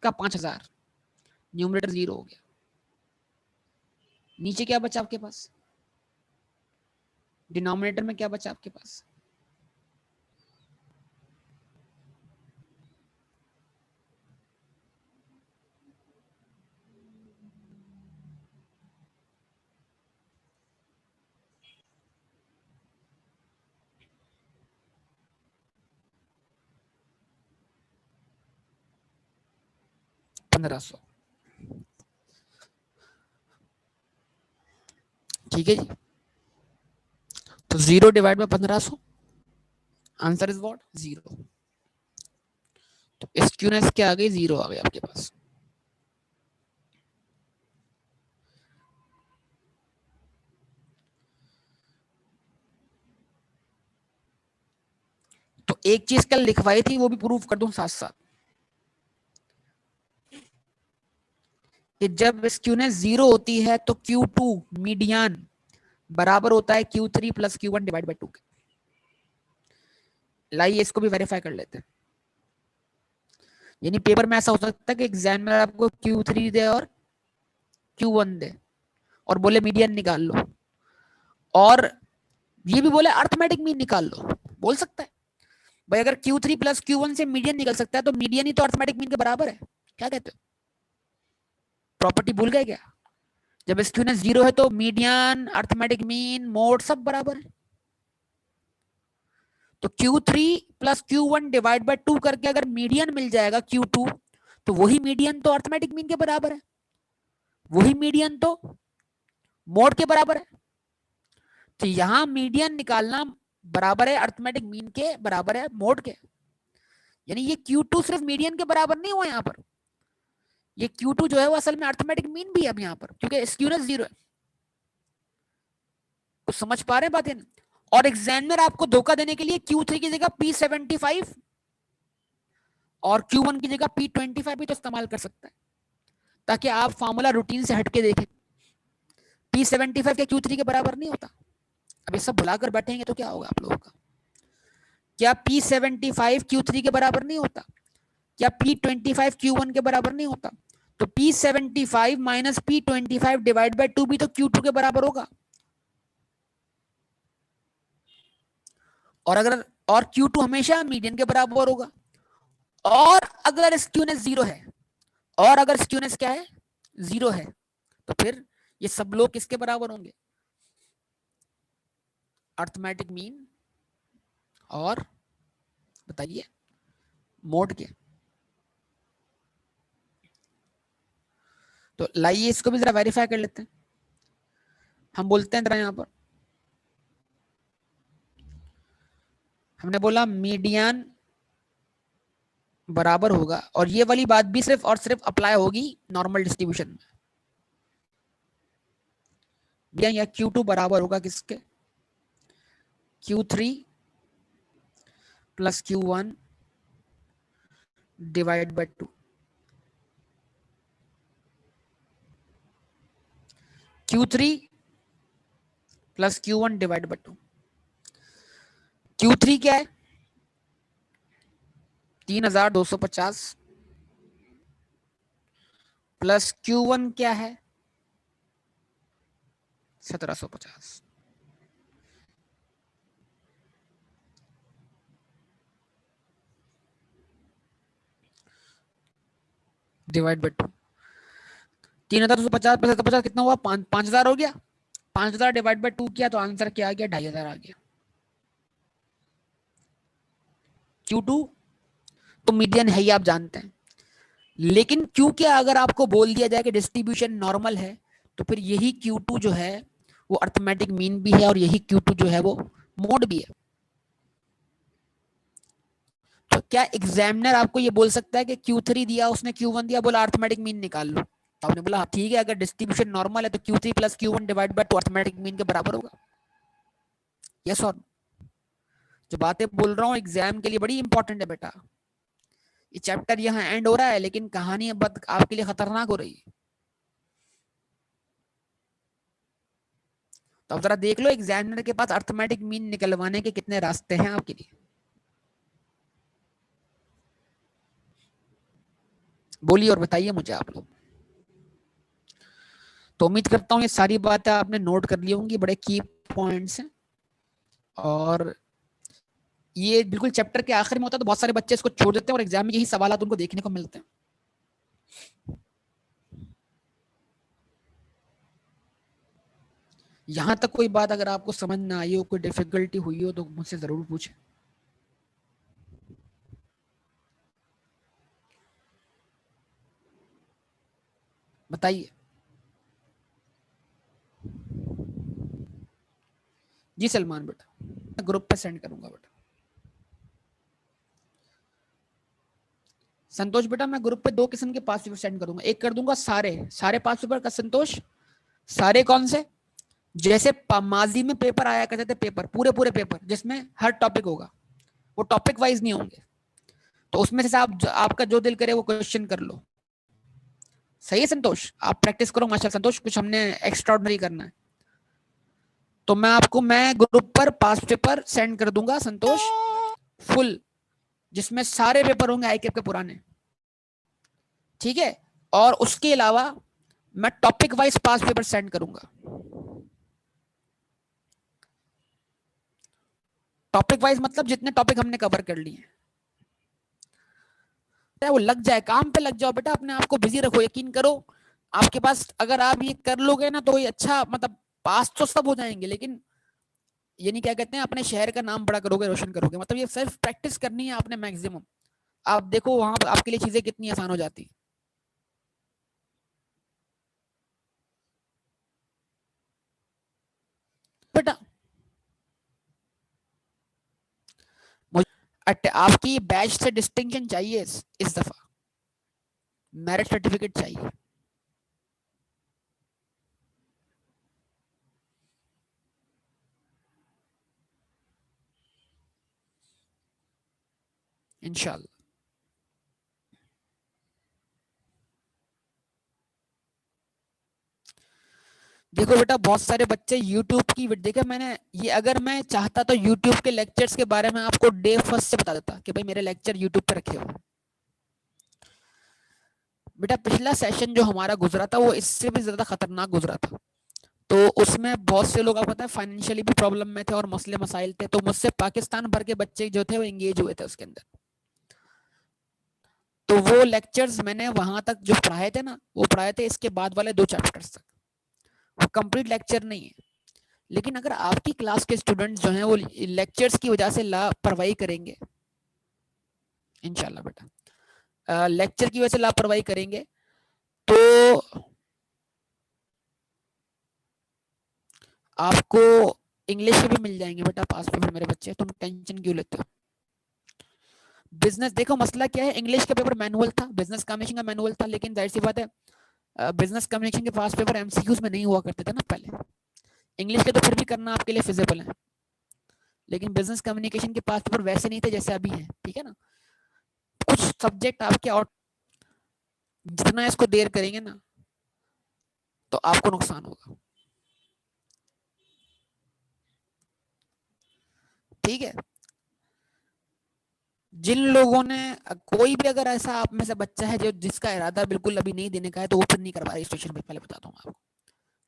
का 5000, न्यूमरेटर जीरो हो गया। नीचे क्या बचा आपके पास, डिनोमिनेटर में क्या बचा आपके पास? $1500। ठीक है जी, तो 0 divide by 1500, answer is what, 0। तो स्क्यूनेस क्या आ गई, 0 आ गई आपके पास। तो एक चीज कल लिखवाई थी, वो भी प्रूफ कर दूं साथ साथ, कि जब स्क्यूनेस 0 होती है तो Q2 मीडियन बराबर होता है Q3 plus Q1 divide by 2 के। लाइए इसको भी वेरीफाई कर लेते हैं। यानी पेपर में ऐसा हो सकता है कि एग्जाम में आपको Q3 दे और Q1 दे और बोले मीडियन निकाल लो, और ये भी बोले अर्थमेटिक मीन निकाल लो। बोल सकता है भाई, अगर Q3 प्लस Q1 से मीडियन निकल सकता है तो मीडियन ही तो अर्थमेटिक मीन के बराबर है। क्या कहते हो, प्रॉपर्टी भूल गए क्या? जब स्क्यूनेस 0 है तो मीडियन, अर्थमेटिक मीन, मोड सब बराबर है। तो Q3 plus Q1 divide by 2 करके अगर मीडियन मिल जाएगा Q2, तो वही मीडियन तो अर्थमेटिक मीन के बराबर है, वही मीडियन तो मोड के बराबर है। तो यहां मीडियन निकालना बराबर है अर्थमेटिक मीन के, बराबर है मोड के। यानी ये Q2 सिर्फ मीडियन के बराबर नहीं हुआ यहाँ पर, ये Q2 जो है वो असल में अर्थमेटिक मीन भी है अब यहाँ पर, क्योंकि स्क्यूनेस 0 है। कुछ समझ पा रहे हैं बातें? और एग्जामिनर आपको धोखा देने के लिए Q3 की जगह P75 और Q1 की जगह P25 भी तो इस्तेमाल कर सकता है, ताकि आप फॉर्मूला रूटीन से हटके देखें। P75 के Q3 के बराबर नहीं होता। अब ये सब भुलाकर बैठेंगे तो क्या होगा आप लोगों का? क्या P75 Q3 के बराबर नहीं होता? क्या P25 Q1 के बराबर नहीं होता? तो P75 minus P25 divide by 2 भी तो Q2 के बराबर होगा। और Q2 हमेशा मीडियन के बराबर होगा। और अगर स्क्यूनेस 0 है, और अगर स्क्यूनेस क्या है, 0 है, तो फिर ये सब लोग किसके बराबर होंगे, अर्थमेटिक मीन और बताइए मोड के। तो लाइए इसको भी जरा वेरीफाई कर लेते हैं। हम बोलते हैं जरा यहां पर, हमने बोला मीडियन बराबर होगा, और ये वाली बात भी सिर्फ और सिर्फ अप्लाई होगी नॉर्मल डिस्ट्रीब्यूशन में। या Q2 बराबर होगा किसके, Q3 plus Q1 divide by 2। Q3 plus Q1 divide by 2। Q3 क्या है, 3250 प्लस Q1 क्या है, 1750। डिवाइड बाय 2, 3250 50 50 कितना हुआ, 5000 हो गया। 5000 डिवाइड बाय 2 किया तो आंसर क्या आ गया, 2500 आ गया। Q2 तो मीडियन है ही, आप जानते हैं, लेकिन क्योंकि अगर आपको बोल दिया जाए कि डिस्ट्रीब्यूशन नॉर्मल है तो फिर यही Q2 जो है वो अर्थमेटिक मीन भी है और यही Q2 जो है वो मोड भी है। तो क्या एग्जामिनर आपको ये बोल सकता है कि Q3 दिया उसने Q1 दिया, बोला अर्थमेटिक मीन निकाल लो, तो आपने बोला ठीक है, अगर डिस्ट्रीब्यूशन नॉर्मल है तो Q3 plus Q1 divide by 2 arithmetic mean के बराबर होगा। यस और जो बातें बोल रहा हूँ एग्जाम के लिए बड़ी इंपॉर्टेंट है बेटा। ये चैप्टर यहाँ एंड हो रहा है लेकिन कहानी अब आपके लिए खतरनाक हो रही है। तो अब जरा देख लो एग्जामिनर के पास अर्थमेटिक मीन निकलवाने के कितने रास्ते हैं आपके लिए। बोलिए और बताइए मुझे आप लोग। तो उम्मीद करता हूँ ये सारी बातें आपने नोट कर ली होंगी, बड़े की पॉइंट्स हैं और ये बिल्कुल चैप्टर के आखिर में होता है तो बहुत सारे बच्चे इसको छोड़ देते हैं और एग्जाम में यही सवाल उनको देखने को मिलते हैं। यहां तक कोई बात अगर आपको समझ ना आई हो, कोई डिफिकल्टी हुई हो तो मुझसे जरूर पूछें। बताइए। जी सलमान बेटा, मैं ग्रुप पे सेंड करूंगा बेटा। संतोष बेटा मैं ग्रुप पे 2 किस्म के पास पेपर सेंड करूंगा, एक कर दूंगा सारे पास पेपर का। संतोष सारे कौन से, जैसे माजी में पेपर आया करते थे, पेपर पूरे पेपर जिसमें हर टॉपिक होगा, वो टॉपिक वाइज नहीं होंगे, तो उसमें से आप आपका जो दिल करे वो क्वेश्चन कर लो। सही है संतोष, आप प्रैक्टिस करो माशाल्लाह। संतोष कुछ हमने एक्स्ट्राऑर्डिनरी करना है तो मैं ग्रुप पर पास पेपर सेंड कर दूंगा संतोष, फुल, जिसमें सारे पेपर होंगे आईकेप के पुराने, ठीक है। और उसके अलावा मैं टॉपिक वाइज पास पेपर सेंड करूंगा। टॉपिक वाइज मतलब जितने टॉपिक हमने कवर कर लिए हैं वो लग जाए, काम पे लग जाओ बेटा, अपने आप को बिजी रखो, यकीन करो आपके पास अगर आप ये कर लोगे ना तो ये अच्छा, मतलब पास तो सब हो जाएंगे लेकिन ये नहीं क्या कहते हैं अपने शहर का नाम बड़ा करोगे, रोशन करोगे, मतलब ये सिर्फ प्रैक्टिस करनी है आपने मैक्सिमम। आप देखो वहां पर आपके लिए चीजें कितनी आसान हो जाती है बेटा। आपकी बैच से डिस्टिंक्शन चाहिए इस दफा, मेरिट सर्टिफिकेट चाहिए। इंशाल्लाह। देखो बेटा बहुत सारे बच्चे YouTube की देखे मैंने, ये अगर मैं चाहता तो YouTube के लेक्चर्स के बारे में आपको डे फर्स्ट से बता देता कि भाई मेरे लेक्चर YouTube पे रखे हो। बेटा पिछला सेशन जो हमारा गुजरा था वो इससे भी ज्यादा खतरनाक गुजरा था, तो उसमें बहुत से लोग आपको पता है फाइनेंशियली भी प्रॉब्लम में थे और मसले मसाइल थे, तो मुझसे पाकिस्तान भर के बच्चे जो थे वो एंगेज हुए थे उसके अंदर। तो वो लेक्चर्स मैंने वहां तक जो पढ़ाए थे ना वो पढ़ाए थे इसके बाद वाले 2 चैप्टर्स तक, वो कंप्लीट लेक्चर नहीं है। लेकिन अगर आपकी क्लास के स्टूडेंट्स जो हैं वो लेक्चर्स की वजह से लापरवाही करेंगे, इंशाल्लाह बेटा लेक्चर की वजह से लापरवाही करेंगे तो आपको इंग्लिश के भी मिल जाएंगे बेटा पास पेपर मेरे बच्चे, तुम टेंशन क्यों लेते हो। बिजनेस देखो मसला क्या है, इंग्लिश का पेपर मैनुअल था, बिजनेस कम्युनिकेशन का मैनुअल था, लेकिन जाहिर सी बात है बिजनेस कम्युनिकेशन के पास पेपर एमसीक्यूज में नहीं हुआ करते थे ना पहले। इंग्लिश के तो फिर भी करना आपके लिए फिजिबल है, लेकिन बिजनेस कम्युनिकेशन के पास पेपर वैसे नहीं थे जैसे अभी हैं, ठीक है ना। कुछ सब्जेक्ट आपके और जितना इसको देर करेंगे ना तो आपको नुकसान होगा, ठीक है। जिन लोगों ने कोई भी अगर ऐसा आप में से बच्चा है जो जिसका इरादा बिल्कुल अभी नहीं देने का है तो वो फिर नहीं करवा रजिस्ट्रेशन में, पहले बता दूंगा आपको।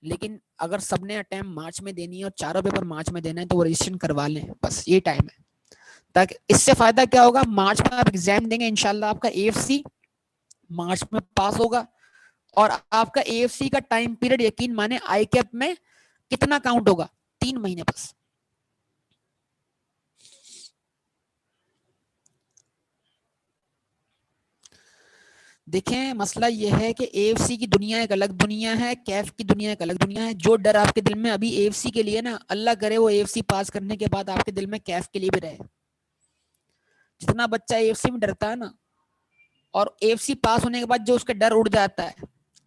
लेकिन अगर सबने अटेम्प्ट मार्च में देनी है और चारों पेपर मार्च में देना है तो वो रजिस्ट्रेशन करवा लें, बस ये टाइम है। ताकि इससे फायदा क्या होगा, मार्च में आप एग्जाम देंगे इंशाल्लाह आपका AFC मार्च में पास होगा, और आपका एएफसी का टाइम पीरियड यकीन माने आई कैप में कितना काउंट होगा, 3 महीने बस। देखें मसला यह है कि एएफसी की दुनिया एक अलग दुनिया है, कैफ की दुनिया एक अलग दुनिया है। जो डर आपके दिल में अभी एएफसी के लिए ना, अल्लाह करे वो एएफसी पास करने के बाद आपके दिल में कैफ के लिए भी रहे। जितना बच्चा एएफसी में डरता है ना, और एएफसी पास होने के बाद जो उसका डर उड़ जाता है,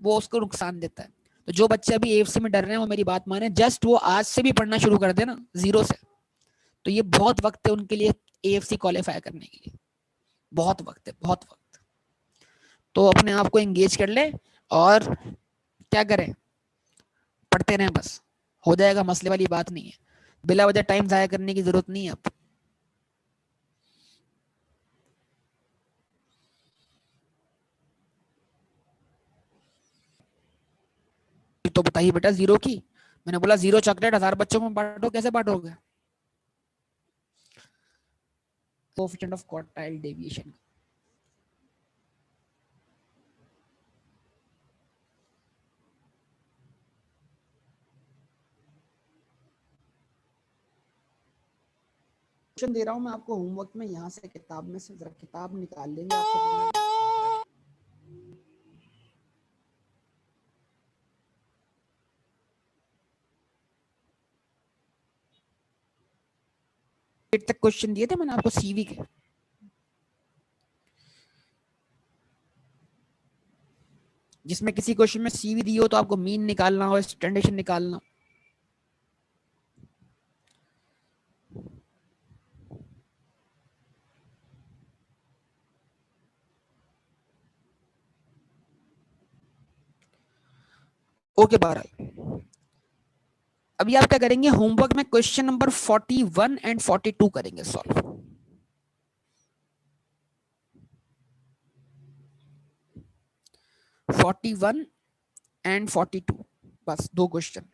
वो उसको नुकसान देता है। तो जो बच्चे अभी एएफसी में डर रहे हैं वो मेरी बात माने, जस्ट वो आज से भी पढ़ना शुरू कर दे ना जीरो से, तो ये बहुत वक्त है उनके लिए एएफसी क्वालिफाई करने के लिए, बहुत वक्त है, बहुत वक्त। तो अपने आप को एंगेज कर ले और क्या करें, पढ़ते रहें बस, हो जाएगा, मसले वाली बात नहीं है। बिला वजह टाइम जाया करने की जरूरत नहीं है अब। तो बताइए बेटा जीरो की, मैंने बोला जीरो चॉकलेट 1000 बच्चों में बांटो, कैसे बांटोगे? Coefficient of quartile deviation. Question दे रहा हूं मैं आपको होमवर्क में, यहाँ से किताब में से जरा किताब निकाल लेंगे आप सब। तक क्वेश्चन दिए थे मैंने आपको सीवी के, जिसमें किसी क्वेश्चन में सीवी दी हो तो आपको मीन निकालना हो, स्टैंडर्ड निकालना। ओके बहरहाल, अभी आप क्या करेंगे, होमवर्क में क्वेश्चन नंबर 41 एंड 42 करेंगे सॉल्व। फोर्टी वन एंड 42, बस 2 क्वेश्चन।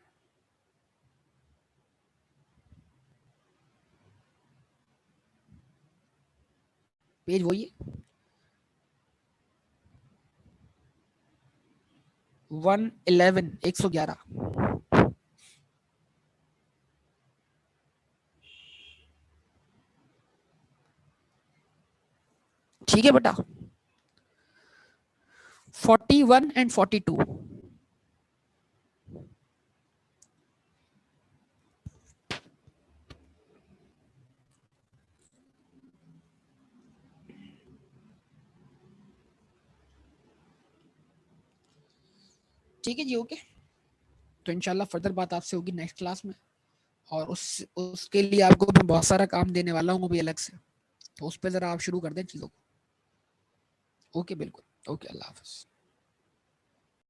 पेज वही है, 111, 111। ठीक है बेटा, 41 एंड 42। ठीक है जी, ओके। तो इंशाल्लाह फर्दर बात आपसे होगी नेक्स्ट क्लास में, और उसके लिए आपको मैं बहुत सारा काम देने वाला हूँ अभी अलग से, तो उस पर जरा आप शुरू कर दें चीज़ों को। ओके बिल्कुल, ओके, अल्लाह हाफिज़।